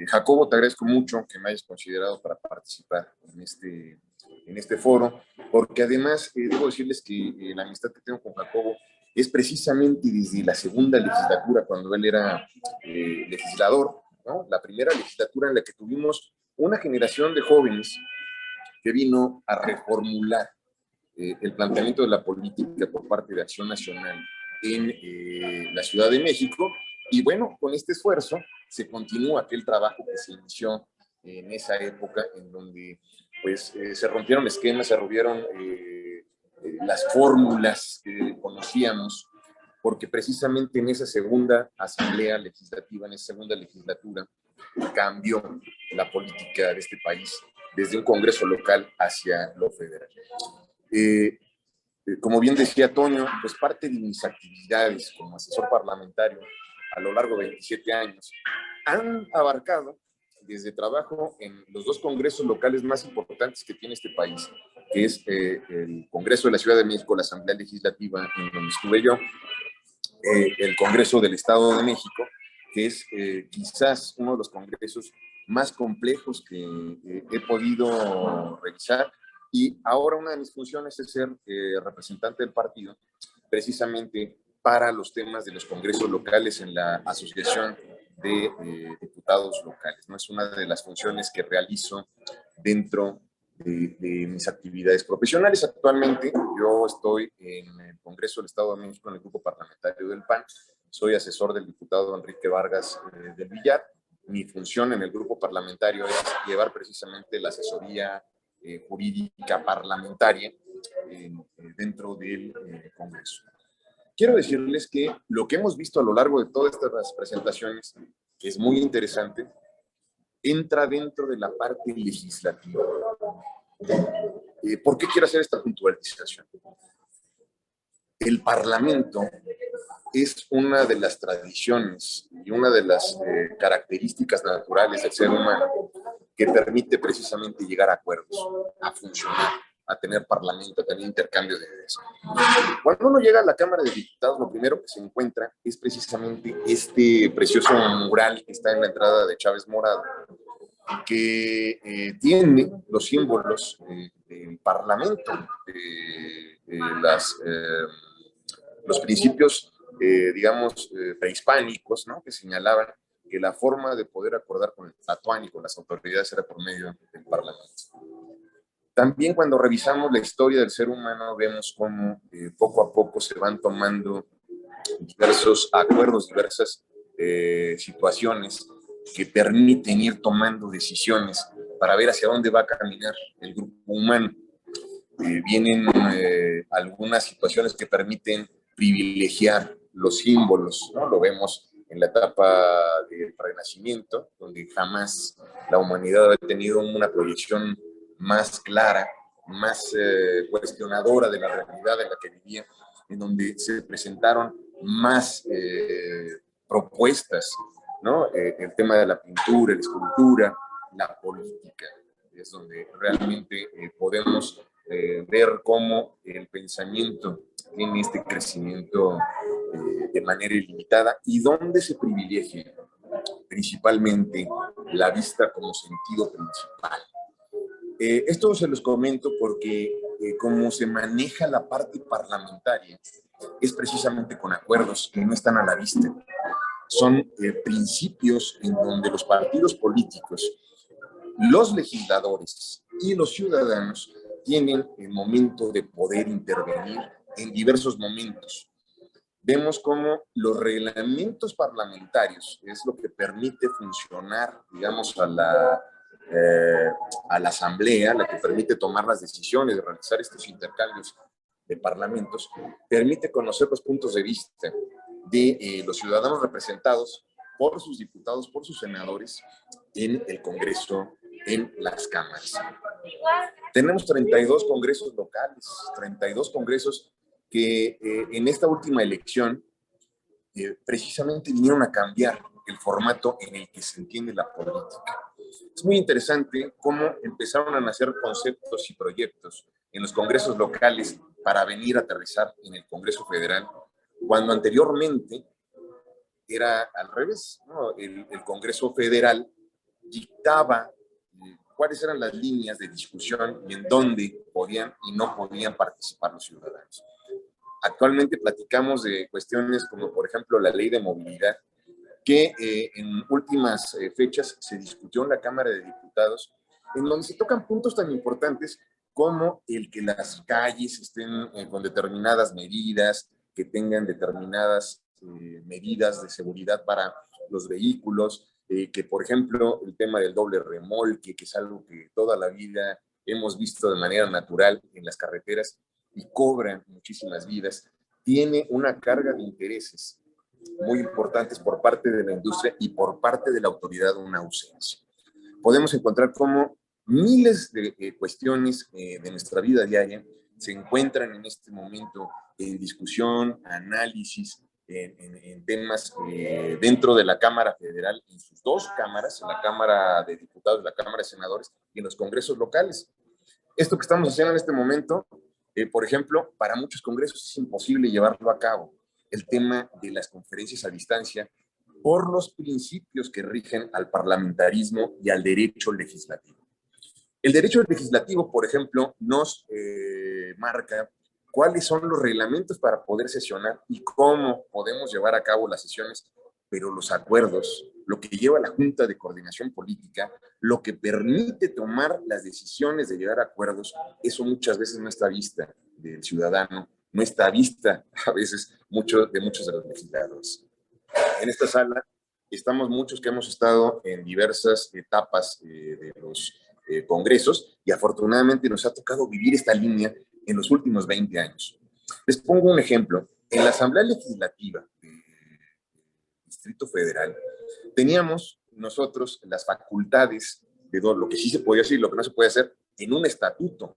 Jacobo, te agradezco mucho que me hayas considerado para participar en este foro, porque además debo decirles que la amistad que tengo con Jacobo es precisamente desde la segunda legislatura, cuando él era legislador, ¿no? La primera legislatura en la que tuvimos una generación de jóvenes que vino a reformular el planteamiento de la política por parte de Acción Nacional en la Ciudad de México. Y bueno, con este esfuerzo se continúa aquel trabajo que se inició en esa época, en donde pues se rompieron esquemas, se rompieron las fórmulas que conocíamos, porque precisamente en esa segunda asamblea legislativa, en esa segunda legislatura, cambió la política de este país desde un Congreso local hacia lo federal. Como bien decía Toño, pues parte de mis actividades como asesor parlamentario a lo largo de 27 años han abarcado desde trabajo en los dos congresos locales más importantes que tiene este país, que es el Congreso de la Ciudad de México, la Asamblea Legislativa, en donde estuve yo, el Congreso del Estado de México, que es quizás uno de los congresos más complejos que he podido revisar. Y ahora una de mis funciones es ser representante del partido, precisamente para los temas de los congresos locales en la Asociación de Diputados Locales, ¿no? Es una de las funciones que realizo dentro de mis actividades profesionales. Actualmente yo estoy en el Congreso del Estado de México en el grupo parlamentario del PAN. Soy asesor del diputado Enrique Vargas del Villar. Mi función en el grupo parlamentario es llevar precisamente la asesoría jurídica parlamentaria dentro del Congreso. Quiero decirles que lo que hemos visto a lo largo de todas estas presentaciones, que es muy interesante, entra dentro de la parte legislativa. ¿Por qué quiero hacer esta puntualización? El Parlamento es una de las tradiciones y una de las características naturales del ser humano que permite precisamente llegar a acuerdos, a funcionar, a tener parlamento, a tener intercambio de ideas. Cuando uno llega a la Cámara de Diputados, lo primero que se encuentra es precisamente este precioso mural que está en la entrada de Chávez Morado, que tiene los símbolos del Parlamento, los principios, digamos, prehispánicos, ¿no? Que señalaban que la forma de poder acordar con el Tlatoani y con las autoridades era por medio del Parlamento. También cuando revisamos la historia del ser humano, vemos cómo poco a poco se van tomando diversos acuerdos, diversas situaciones que permiten ir tomando decisiones para ver hacia dónde va a caminar el grupo humano. Vienen algunas situaciones que permiten privilegiar los símbolos, ¿no? Lo vemos en la etapa del Renacimiento, donde jamás la humanidad ha tenido una proyección más clara, más cuestionadora de la realidad en la que vivía, en donde se presentaron más propuestas, ¿no? El tema de la pintura, la escultura, la política, es donde realmente podemos ver cómo el pensamiento tiene este crecimiento de manera ilimitada y dónde se privilegia principalmente la vista como sentido principal. Esto se los comento porque como se maneja la parte parlamentaria es precisamente con acuerdos que no están a la vista. Son principios en donde los partidos políticos, los legisladores y los ciudadanos tienen el momento de poder intervenir en diversos momentos. Vemos cómo los reglamentos parlamentarios es lo que permite funcionar, digamos, a la asamblea, la que permite tomar las decisiones de realizar estos intercambios de parlamentos, permite conocer los puntos de vista de los ciudadanos representados por sus diputados, por sus senadores en el Congreso, en las cámaras. Tenemos 32 congresos locales, 32 congresos que en esta última elección precisamente vinieron a cambiar el formato en el que se entiende la política. Es muy interesante cómo empezaron a nacer conceptos y proyectos en los congresos locales para venir a aterrizar en el Congreso Federal, cuando anteriormente era al revés, ¿no? El Congreso Federal dictaba cuáles eran las líneas de discusión y en dónde podían y no podían participar los ciudadanos. Actualmente platicamos de cuestiones como, por ejemplo, la ley de movilidad, que en últimas fechas se discutió en la Cámara de Diputados, en donde se tocan puntos tan importantes como el que las calles estén con determinadas medidas, que tengan determinadas medidas de seguridad para los vehículos, que por ejemplo el tema del doble remolque, que es algo que toda la vida hemos visto de manera natural en las carreteras y cobran muchísimas vidas, tiene una carga de intereses muy importantes por parte de la industria y por parte de la autoridad una ausencia. Podemos encontrar cómo miles de cuestiones de nuestra vida diaria se encuentran en este momento en discusión, análisis, en temas dentro de la Cámara Federal, en sus dos cámaras, en la Cámara de Diputados, la Cámara de Senadores y en los congresos locales. Esto que estamos haciendo en este momento, por ejemplo, para muchos congresos es imposible llevarlo a cabo. El tema de las conferencias a distancia por los principios que rigen al parlamentarismo y al derecho legislativo. El derecho legislativo, por ejemplo, nos marca cuáles son los reglamentos para poder sesionar y cómo podemos llevar a cabo las sesiones, pero los acuerdos, lo que lleva la Junta de Coordinación Política, lo que permite tomar las decisiones de llegar a acuerdos, eso muchas veces no está a vista del ciudadano, no está a vista a veces de muchos de los legisladores. En esta sala estamos muchos que hemos estado en diversas etapas de los congresos y afortunadamente nos ha tocado vivir esta línea en los últimos 20 años. Les pongo un ejemplo. En la Asamblea Legislativa del Distrito Federal teníamos nosotros las facultades de lo que sí se podía hacer y lo que no se puede hacer en un estatuto.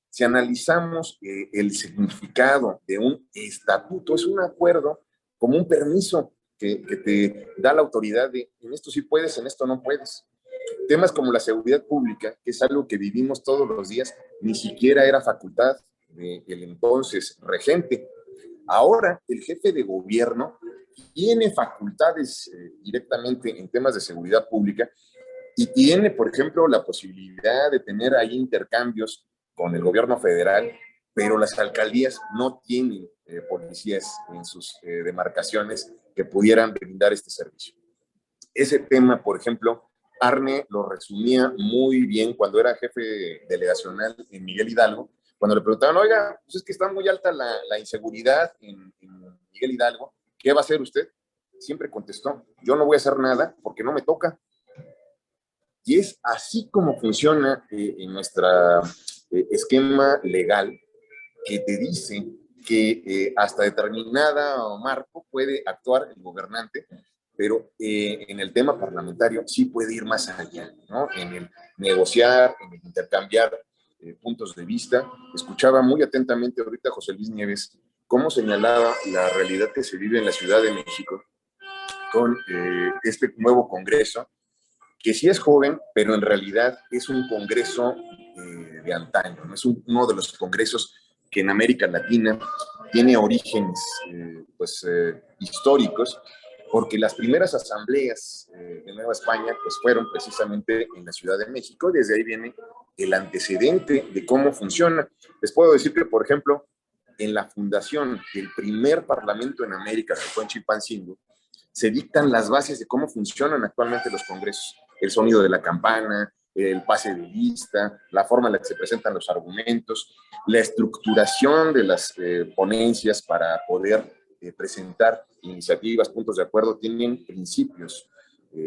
Si analizamos el significado de un estatuto, es un acuerdo como un permiso que te da la autoridad de en esto sí puedes, en esto no puedes. Temas como la seguridad pública, que es algo que vivimos todos los días, ni siquiera era facultad del entonces regente. Ahora el jefe de gobierno tiene facultades directamente en temas de seguridad pública y tiene, por ejemplo, la posibilidad de tener ahí intercambios con el gobierno federal, pero las alcaldías no tienen policías en sus demarcaciones que pudieran brindar este servicio. Ese tema, por ejemplo, Arne lo resumía muy bien cuando era jefe delegacional en Miguel Hidalgo, cuando le preguntaban, oiga, pues es que está muy alta la inseguridad en Miguel Hidalgo, ¿qué va a hacer usted? Siempre contestó, yo no voy a hacer nada porque no me toca. Y es así como funciona en nuestro esquema legal, que te dice que hasta determinada marco puede actuar el gobernante, pero en el tema parlamentario sí puede ir más allá, ¿no? En el negociar, en el intercambiar puntos de vista. Escuchaba muy atentamente ahorita a José Luis Nieves cómo señalaba la realidad que se vive en la Ciudad de México con este nuevo Congreso, que sí es joven, pero en realidad es un Congreso de antaño, ¿no? Es uno de los congresos que en América Latina tiene orígenes históricos, porque las primeras asambleas de Nueva España pues fueron precisamente en la Ciudad de México. Desde ahí viene el antecedente de cómo funciona. Les puedo decir que, por ejemplo, en la fundación del primer parlamento en América, que fue en Chilpancingo, se dictan las bases de cómo funcionan actualmente los congresos. El sonido de la campana, el pase de lista, la forma en la que se presentan los argumentos, la estructuración de las ponencias para poder presentar iniciativas, puntos de acuerdo, tienen principios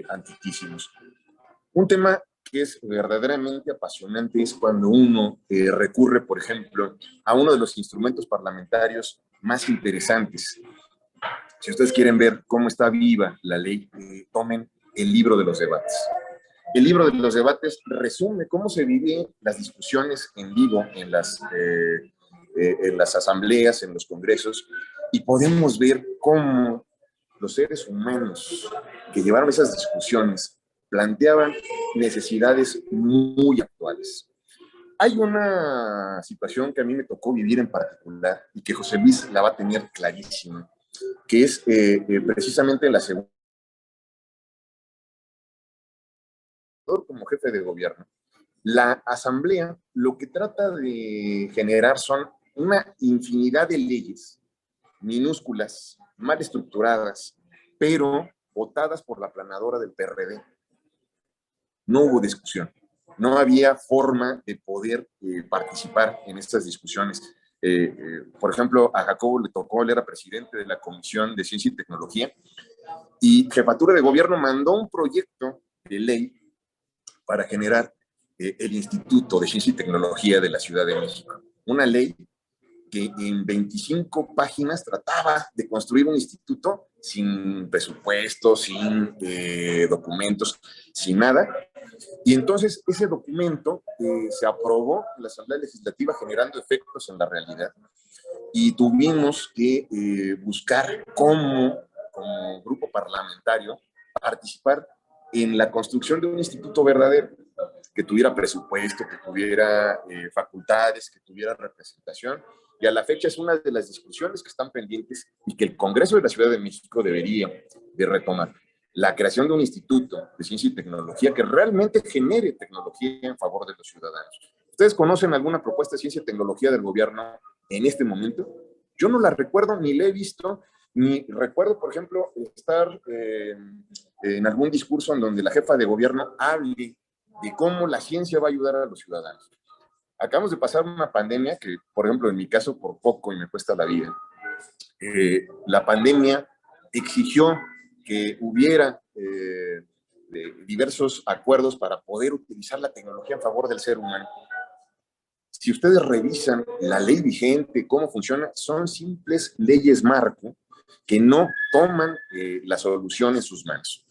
antiquísimos. Un tema que es verdaderamente apasionante es cuando uno recurre, por ejemplo, a uno de los instrumentos parlamentarios más interesantes. Si ustedes quieren ver cómo está viva la ley, tomen el libro de los debates. El libro de los debates resume cómo se viven las discusiones en vivo en las asambleas, en los congresos, y podemos ver cómo los seres humanos que llevaron esas discusiones planteaban necesidades muy actuales. Hay una situación que a mí me tocó vivir en particular y que José Luis la va a tener clarísima, que es precisamente la segunda, como jefe de gobierno. La asamblea lo que trata de generar son una infinidad de leyes minúsculas, mal estructuradas, pero votadas por la aplanadora del PRD. No hubo discusión, no había forma de poder participar en estas discusiones. Por ejemplo, a Jacobo le tocó, él era presidente de la Comisión de Ciencia y Tecnología, y Jefatura de Gobierno mandó un proyecto de ley para generar el Instituto de Ciencia y Tecnología de la Ciudad de México. Una ley que en 25 páginas trataba de construir un instituto sin presupuesto, sin documentos, sin nada. Y entonces ese documento se aprobó en la Asamblea Legislativa generando efectos en la realidad. Y tuvimos que buscar como grupo parlamentario participar en la construcción de un instituto verdadero, que tuviera presupuesto, que tuviera facultades, que tuviera representación. Y a la fecha es una de las discusiones que están pendientes y que el Congreso de la Ciudad de México debería de retomar. La creación de un instituto de ciencia y tecnología que realmente genere tecnología en favor de los ciudadanos. ¿Ustedes conocen alguna propuesta de ciencia y tecnología del gobierno en este momento? Yo no la recuerdo, ni la he visto, ni recuerdo, por ejemplo, estar en algún discurso en donde la jefa de gobierno hable de cómo la ciencia va a ayudar a los ciudadanos. Acabamos de pasar una pandemia que, por ejemplo, en mi caso, por poco y me cuesta la vida. La pandemia exigió que hubiera diversos acuerdos para poder utilizar la tecnología en favor del ser humano. Si ustedes revisan la ley vigente, cómo funciona, son simples leyes marco que no toman la solución en sus manos.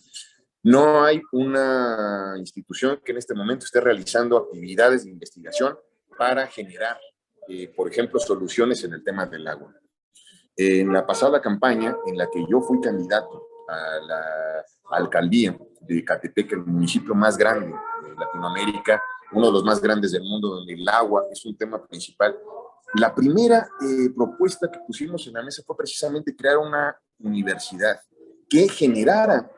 No hay una institución que en este momento esté realizando actividades de investigación para generar, por ejemplo, soluciones en el tema del agua. En la pasada campaña, en la que yo fui candidato a la alcaldía de Catepec, el municipio más grande de Latinoamérica, uno de los más grandes del mundo, donde el agua es un tema principal, la primera propuesta que pusimos en la mesa fue precisamente crear una universidad que generara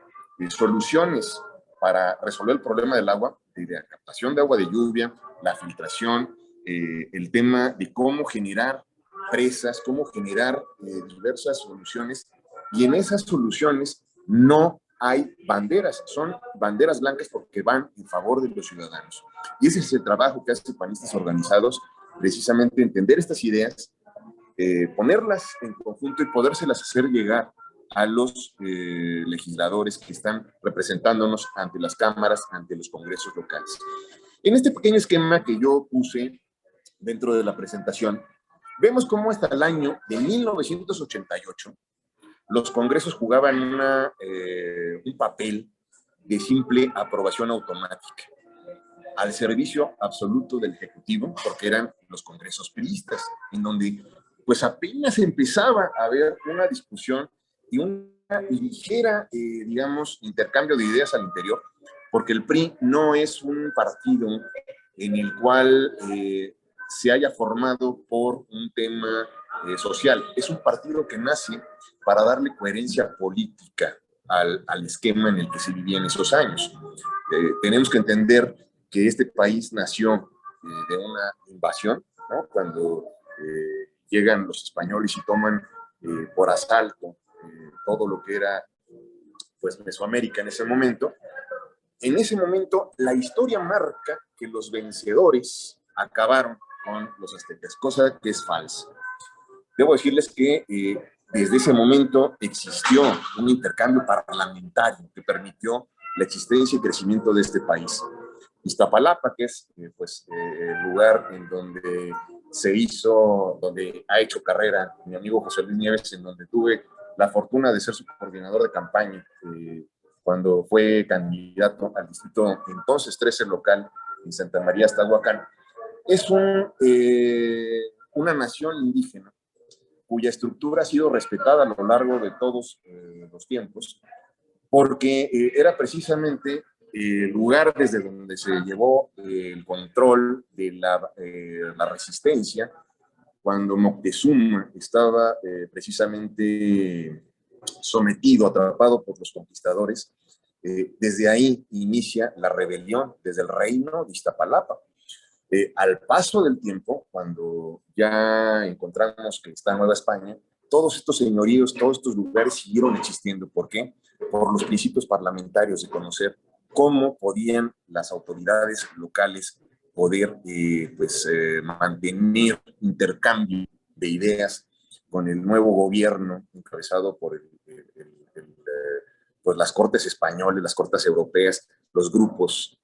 soluciones para resolver el problema del agua, de la captación de agua de lluvia, la filtración, el tema de cómo generar presas, cómo generar diversas soluciones, y en esas soluciones no hay banderas, son banderas blancas porque van en favor de los ciudadanos. Y ese es el trabajo que hacen Panistas Organizados, precisamente entender estas ideas, ponerlas en conjunto y podérselas hacer llegar a los legisladores que están representándonos ante las cámaras, ante los congresos locales. En este pequeño esquema que yo puse dentro de la presentación, vemos cómo hasta el año de 1988 los congresos jugaban un papel de simple aprobación automática al servicio absoluto del Ejecutivo, porque eran los congresos priistas, en donde pues apenas empezaba a haber una discusión y una ligera, digamos, intercambio de ideas al interior, porque el PRI no es un partido en el cual se haya formado por un tema social. Es un partido que nace para darle coherencia política al esquema en el que se vivía en esos años. Tenemos que entender que este país nació de una invasión, ¿no? Cuando llegan los españoles y toman por asalto todo lo que era pues Mesoamérica en ese momento. En ese momento, la historia marca que los vencedores acabaron con los aztecas, cosa que es falsa. Debo decirles que desde ese momento existió un intercambio parlamentario que permitió la existencia y crecimiento de este país. Iztapalapa, que es el lugar en donde donde ha hecho carrera mi amigo José Luis Nieves, en donde tuve la fortuna de ser su coordinador de campaña cuando fue candidato al distrito entonces 13 local en Santa María, Aztahuacán. Es una nación indígena cuya estructura ha sido respetada a lo largo de todos los tiempos, porque era precisamente el lugar desde donde se llevó el control de la resistencia cuando Moctezuma estaba precisamente sometido, atrapado por los conquistadores. Desde ahí inicia la rebelión desde el reino de Iztapalapa. Al paso del tiempo, cuando ya encontramos que está Nueva España, todos estos señoríos, todos estos lugares siguieron existiendo. ¿Por qué? Por los principios parlamentarios de conocer cómo podían las autoridades locales poder mantener intercambio de ideas con el nuevo gobierno encabezado por las cortes españolas, las cortes europeas, los grupos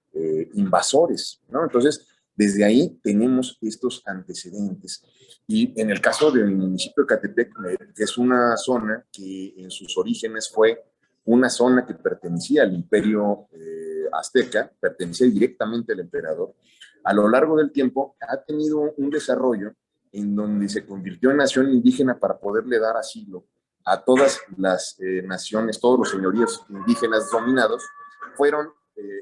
invasores, ¿no? Entonces, desde ahí tenemos estos antecedentes. Y en el caso del municipio de Ecatepec, que es una zona que en sus orígenes fue una zona que pertenecía al imperio azteca, pertenecía directamente al emperador, a lo largo del tiempo ha tenido un desarrollo en donde se convirtió en nación indígena para poderle dar asilo a todas las naciones, todos los señoríos indígenas dominados, fueron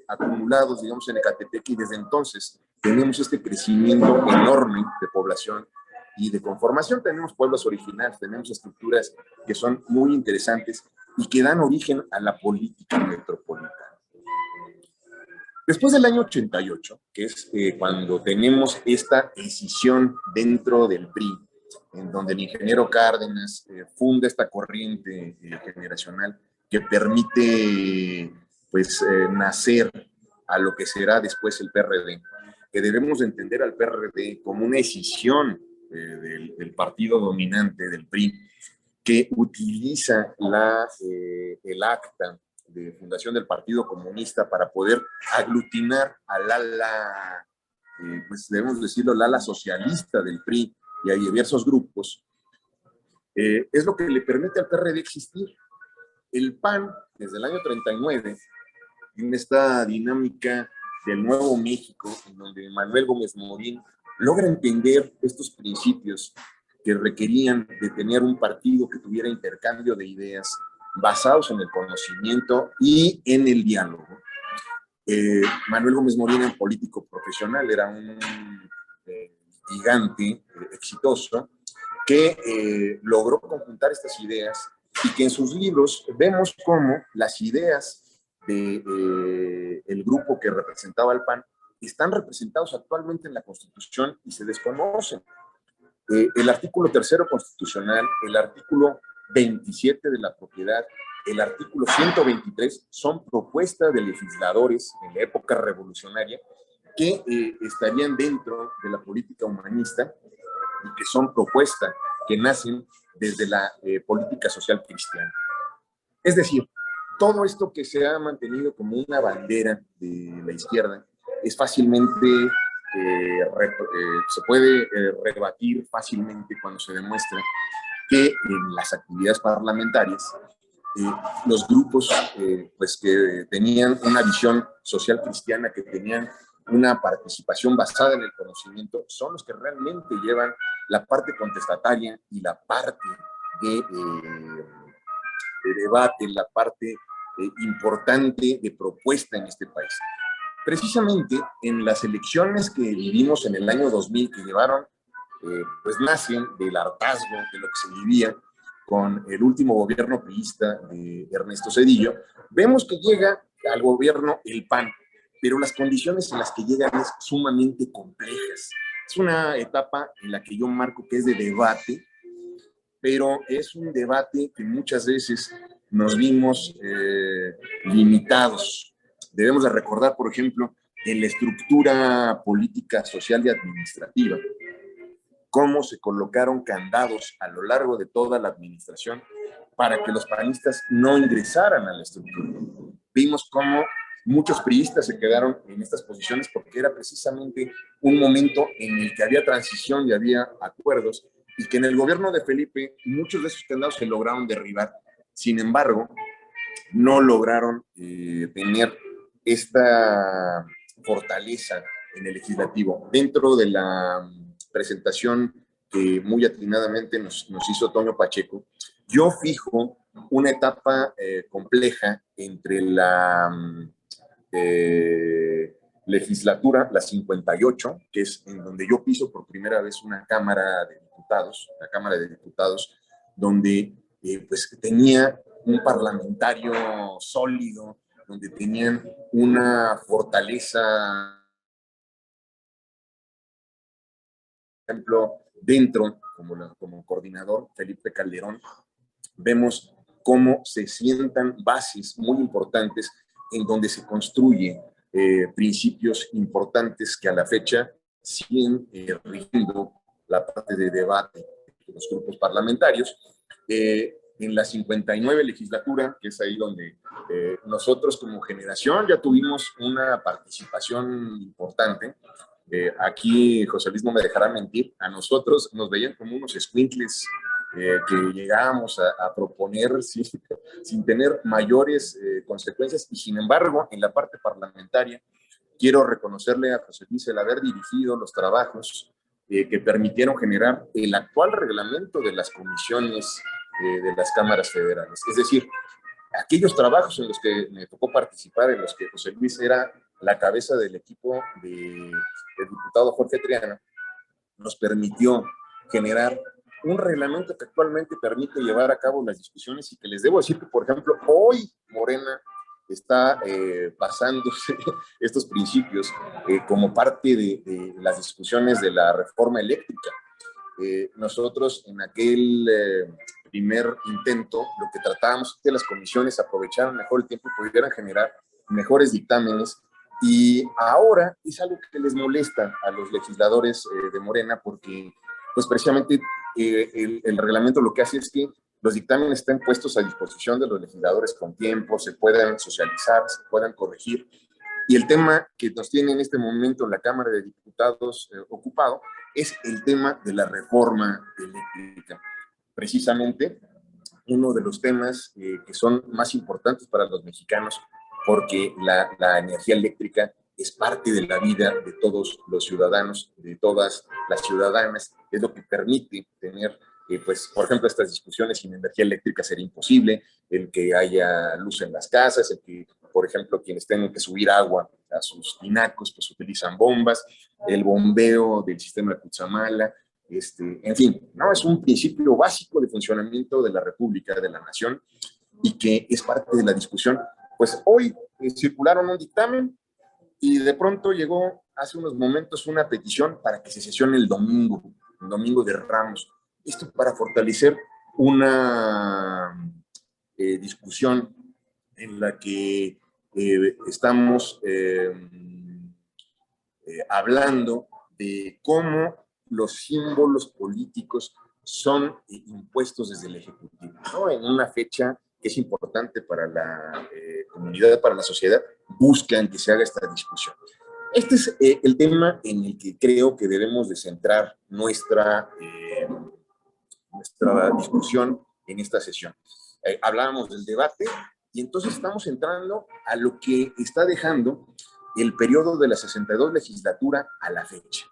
acumulados, digamos, en Ecatepec, y desde entonces tenemos este crecimiento enorme de población y de conformación. Tenemos pueblos originales, tenemos estructuras que son muy interesantes y que dan origen a la política metropolitana. Después del año 88, que es cuando tenemos esta decisión dentro del PRI, en donde el ingeniero Cárdenas funda esta corriente generacional que permite nacer a lo que será después el PRD, que debemos entender al PRD como una decisión del partido dominante del PRI, que utiliza el acta de fundación del Partido Comunista para poder aglutinar al ala, debemos decirlo, al ala socialista del PRI y a diversos grupos, es lo que le permite al PRD existir. El PAN, desde el año 39, en esta dinámica del Nuevo México, en donde Manuel Gómez Morín logra entender estos principios que requerían de tener un partido que tuviera intercambio de ideas basados en el conocimiento y en el diálogo. Manuel Gómez Morín era un político profesional, era un gigante exitoso que logró conjuntar estas ideas y que en sus libros vemos cómo las ideas el grupo que representaba al PAN están representados actualmente en la Constitución y se desconocen. El artículo 3º constitucional, el artículo 27 de la propiedad, el artículo 123 son propuestas de legisladores en la época revolucionaria que estarían dentro de la política humanista y que son propuestas que nacen desde la política social cristiana. Es decir, todo esto que se ha mantenido como una bandera de la izquierda es fácilmente, se puede rebatir fácilmente cuando se demuestra que en las actividades parlamentarias los grupos pues que tenían una visión social cristiana, que tenían una participación basada en el conocimiento, son los que realmente llevan la parte contestataria y la parte de debate, la parte importante de propuesta en este país. Precisamente en las elecciones que vivimos en el año 2000, que llevaron, pues nacen del hartazgo de lo que se vivía con el último gobierno priista de Ernesto Zedillo, vemos que llega al gobierno el PAN, pero las condiciones en las que llegan es sumamente complejas. Es una etapa en la que yo marco que es de debate, pero es un debate que muchas veces nos vimos limitados. Debemos de recordar, por ejemplo, en la estructura política, social y administrativa, cómo se colocaron candados a lo largo de toda la administración para que los panistas no ingresaran a la estructura. Vimos cómo muchos priistas se quedaron en estas posiciones porque era precisamente un momento en el que había transición y había acuerdos, y que en el gobierno de Felipe muchos de esos candados se lograron derribar. Sin embargo, no lograron tener esta fortaleza en el legislativo. Dentro de la presentación que muy atinadamente nos hizo Toño Pacheco, yo fijo una etapa compleja entre la legislatura, la 58, que es en donde yo piso por primera vez una Cámara de Diputados, la Cámara de Diputados, donde pues tenía un parlamentario sólido, donde tenían una fortaleza, por ejemplo, dentro, como coordinador, Felipe Calderón, vemos cómo se sientan bases muy importantes en donde se construye principios importantes que a la fecha siguen rigiendo la parte de debate de los grupos parlamentarios. En la 59 legislatura, que es ahí donde nosotros como generación ya tuvimos una participación importante. Aquí José Luis no me dejará mentir, a nosotros nos veían como unos escuincles que llegábamos a proponer sin tener mayores consecuencias, y sin embargo en la parte parlamentaria quiero reconocerle a José Luis el haber dirigido los trabajos que permitieron generar el actual reglamento de las comisiones de las cámaras federales. Es decir, aquellos trabajos en los que me tocó participar, en los que José Luis era la cabeza del equipo del diputado Jorge Triana, nos permitió generar un reglamento que actualmente permite llevar a cabo las discusiones, y que les debo decir que, por ejemplo, hoy Morena está pasándose estos principios como parte de las discusiones de la reforma eléctrica. Nosotros en aquel primer intento lo que tratábamos es que las comisiones aprovecharan mejor el tiempo y pudieran generar mejores dictámenes, y ahora es algo que les molesta a los legisladores de Morena, porque pues precisamente el reglamento lo que hace es que los dictámenes estén puestos a disposición de los legisladores con tiempo, se puedan socializar, se puedan corregir. Y el tema que nos tiene en este momento en la Cámara de Diputados ocupado es el tema de la reforma eléctrica. Precisamente uno de los temas que son más importantes para los mexicanos, porque la energía eléctrica es parte de la vida de todos los ciudadanos, de todas las ciudadanas, es lo que permite tener, pues, por ejemplo, estas discusiones. Sin energía eléctrica sería imposible el que haya luz en las casas, el que, por ejemplo, quienes tengan que subir agua a sus tinacos, pues utilizan bombas, el bombeo del sistema de Cutzamala, en fin, ¿no? Es un principio básico de funcionamiento de la República, de la nación, y que es parte de la discusión. Pues hoy circularon un dictamen y de pronto llegó hace unos momentos una petición para que se sesione el domingo de Ramos. Esto para fortalecer una discusión en la que estamos hablando de cómo los símbolos políticos son impuestos desde el Ejecutivo, ¿no? En una fecha que es importante para la comunidad, para la sociedad, buscan que se haga esta discusión. Este es el tema en el que creo que debemos de centrar nuestra discusión en esta sesión. Hablábamos del debate y entonces estamos entrando a lo que está dejando el periodo de la 62 legislatura a la fecha.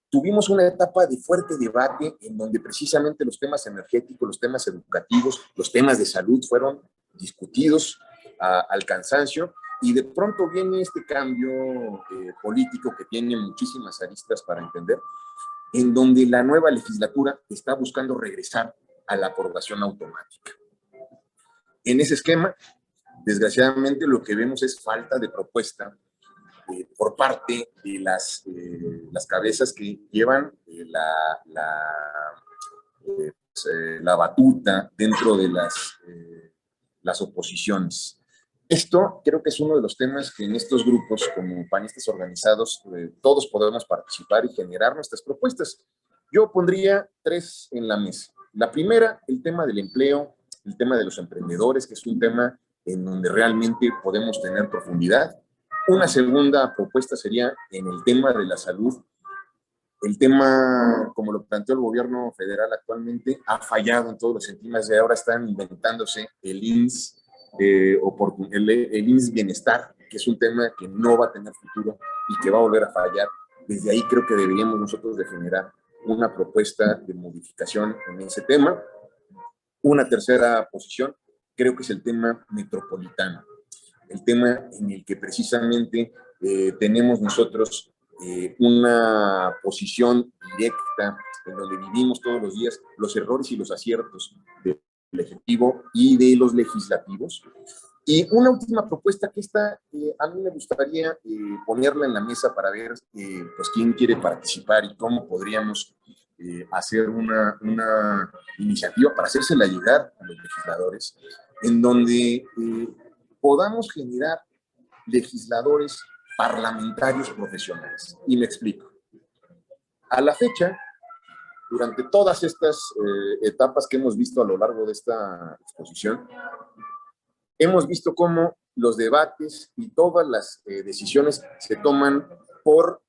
Tuvimos una etapa de fuerte debate en donde precisamente los temas energéticos, los temas educativos, los temas de salud fueron discutidos al cansancio, y de pronto viene este cambio político que tiene muchísimas aristas para entender, en donde la nueva legislatura está buscando regresar a la aprobación automática. En ese esquema, desgraciadamente, lo que vemos es falta de propuesta por parte de las cabezas que llevan la batuta dentro de las oposiciones. Esto creo que es uno de los temas que en estos grupos, como panistas organizados, todos podemos participar y generar nuestras propuestas. Yo pondría 3 en la mesa. La primera, el tema del empleo, el tema de los emprendedores, que es un tema en donde realmente podemos tener profundidad. Una segunda propuesta sería en el tema de la salud. El tema, como lo planteó el gobierno federal actualmente, ha fallado en todos los sentidos. De ahora están inventándose el IMSS, el IMSS Bienestar, que es un tema que no va a tener futuro y que va a volver a fallar. Desde ahí creo que deberíamos nosotros de generar una propuesta de modificación en ese tema. Una tercera posición creo que es el tema metropolitano, el tema en el que precisamente tenemos nosotros una posición directa en donde vivimos todos los días los errores y los aciertos del Ejecutivo y de los legislativos. Y una última propuesta que a mí me gustaría ponerla en la mesa para ver pues quién quiere participar y cómo podríamos hacer una iniciativa para hacérsela llegar a los legisladores, en donde podamos generar legisladores parlamentarios profesionales. Y me explico. A la fecha, durante todas estas etapas que hemos visto a lo largo de esta exposición, hemos visto cómo los debates y todas las decisiones se toman por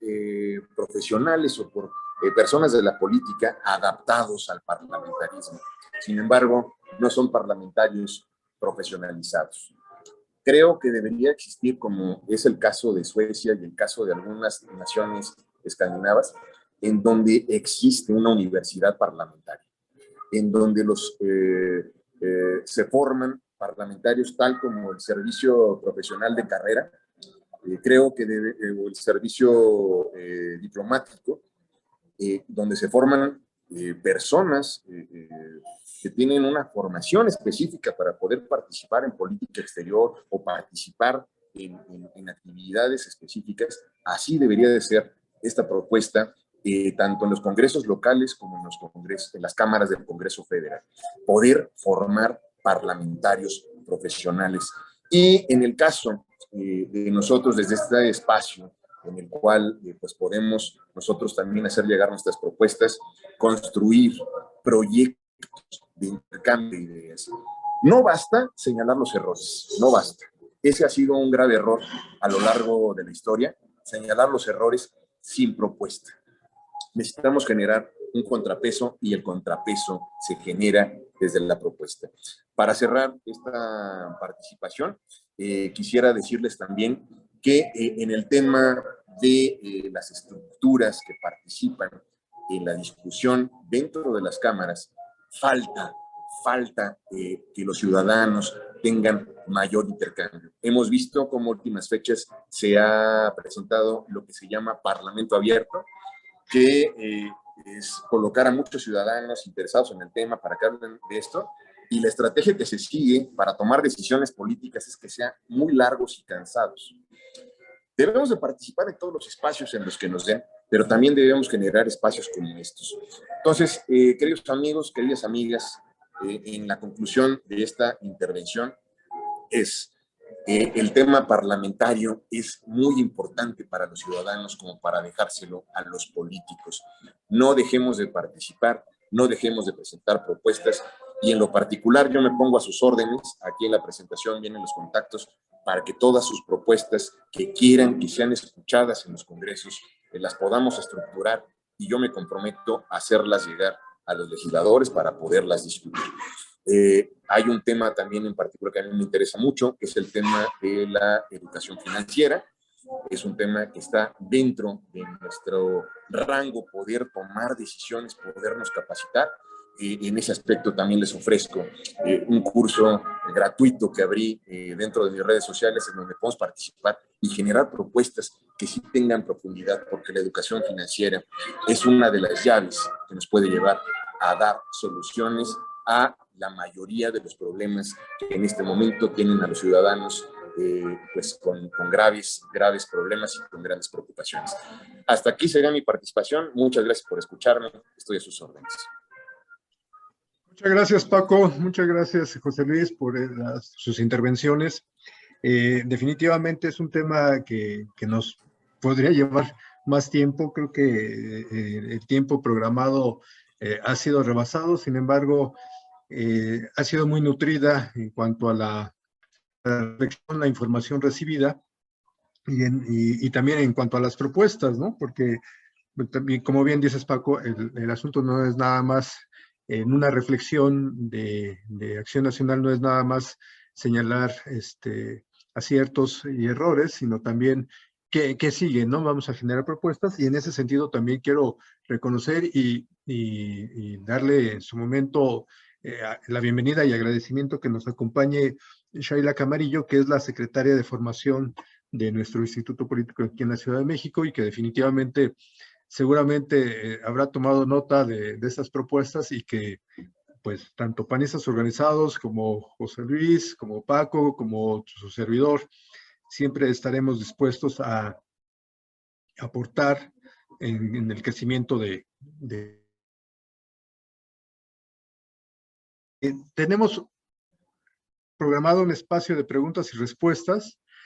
profesionales o por personas de la política adaptados al parlamentarismo. Sin embargo, no son parlamentarios profesionalizados. Creo que debería existir, como es el caso de Suecia y el caso de algunas naciones escandinavas, en donde existe una universidad parlamentaria, en donde se forman parlamentarios tal como el servicio profesional de carrera, creo que o el servicio diplomático, donde se forman personas que tienen una formación específica para poder participar en política exterior o participar en actividades específicas. Así debería de ser esta propuesta, tanto en los congresos locales como en las cámaras del Congreso Federal. Poder formar parlamentarios profesionales. Y en el caso de nosotros, desde este espacio, en el cual pues podemos nosotros también hacer llegar nuestras propuestas, construir proyectos de intercambio de ideas. No basta señalar los errores, no basta. Ese ha sido un grave error a lo largo de la historia, señalar los errores sin propuesta. Necesitamos generar un contrapeso y el contrapeso se genera desde la propuesta. Para cerrar esta participación, quisiera decirles también que en el tema de las estructuras que participan en la discusión dentro de las cámaras, falta que los ciudadanos tengan mayor intercambio. Hemos visto cómo últimas fechas se ha presentado lo que se llama Parlamento Abierto, que es colocar a muchos ciudadanos interesados en el tema para que hablen de esto, Y la estrategia que se sigue para tomar decisiones políticas es que sean muy largos y cansados. Debemos de participar en todos los espacios en los que nos den, pero también debemos generar espacios como estos. Entonces, queridos amigos, queridas amigas, en la conclusión de esta intervención es el tema parlamentario es muy importante para los ciudadanos como para dejárselo a los políticos. No dejemos de participar, no dejemos de presentar propuestas y en lo particular yo me pongo a sus órdenes, aquí en la presentación vienen los contactos para que todas sus propuestas que quieran que sean escuchadas en los congresos, las podamos estructurar y yo me comprometo a hacerlas llegar a los legisladores para poderlas discutir. Hay un tema también en particular que a mí me interesa mucho, que es el tema de la educación financiera. Es un tema que está dentro de nuestro rango poder tomar decisiones, podernos capacitar. En ese aspecto también les ofrezco un curso gratuito que abrí dentro de mis redes sociales en donde podemos participar y generar propuestas que sí tengan profundidad, porque la educación financiera es una de las llaves que nos puede llevar a dar soluciones a la mayoría de los problemas que en este momento tienen a los ciudadanos pues con graves problemas y con grandes preocupaciones. Hasta aquí sería mi participación. Muchas gracias por escucharme. Estoy a sus órdenes. Muchas gracias, Paco. Muchas gracias, José Luis, por sus intervenciones. Definitivamente es un tema que nos podría llevar más tiempo. Creo que el tiempo programado ha sido rebasado. Sin embargo, ha sido muy nutrida en cuanto a la reflexión, la información recibida y también en cuanto a las propuestas, ¿no? Porque también, como bien dices, Paco, el asunto no es nada más en una reflexión de Acción Nacional, no es nada más señalar aciertos y errores, sino también qué sigue, ¿no? Vamos a generar propuestas y en ese sentido también quiero reconocer y darle en su momento la bienvenida y agradecimiento que nos acompañe Shaila Camarillo, que es la secretaria de formación de nuestro Instituto Político aquí en la Ciudad de México y que definitivamente seguramente habrá tomado nota de estas propuestas y que pues tanto panistas organizados como José Luis, como Paco, como su servidor, siempre estaremos dispuestos a aportar en el crecimiento tenemos programado un espacio de preguntas y respuestas.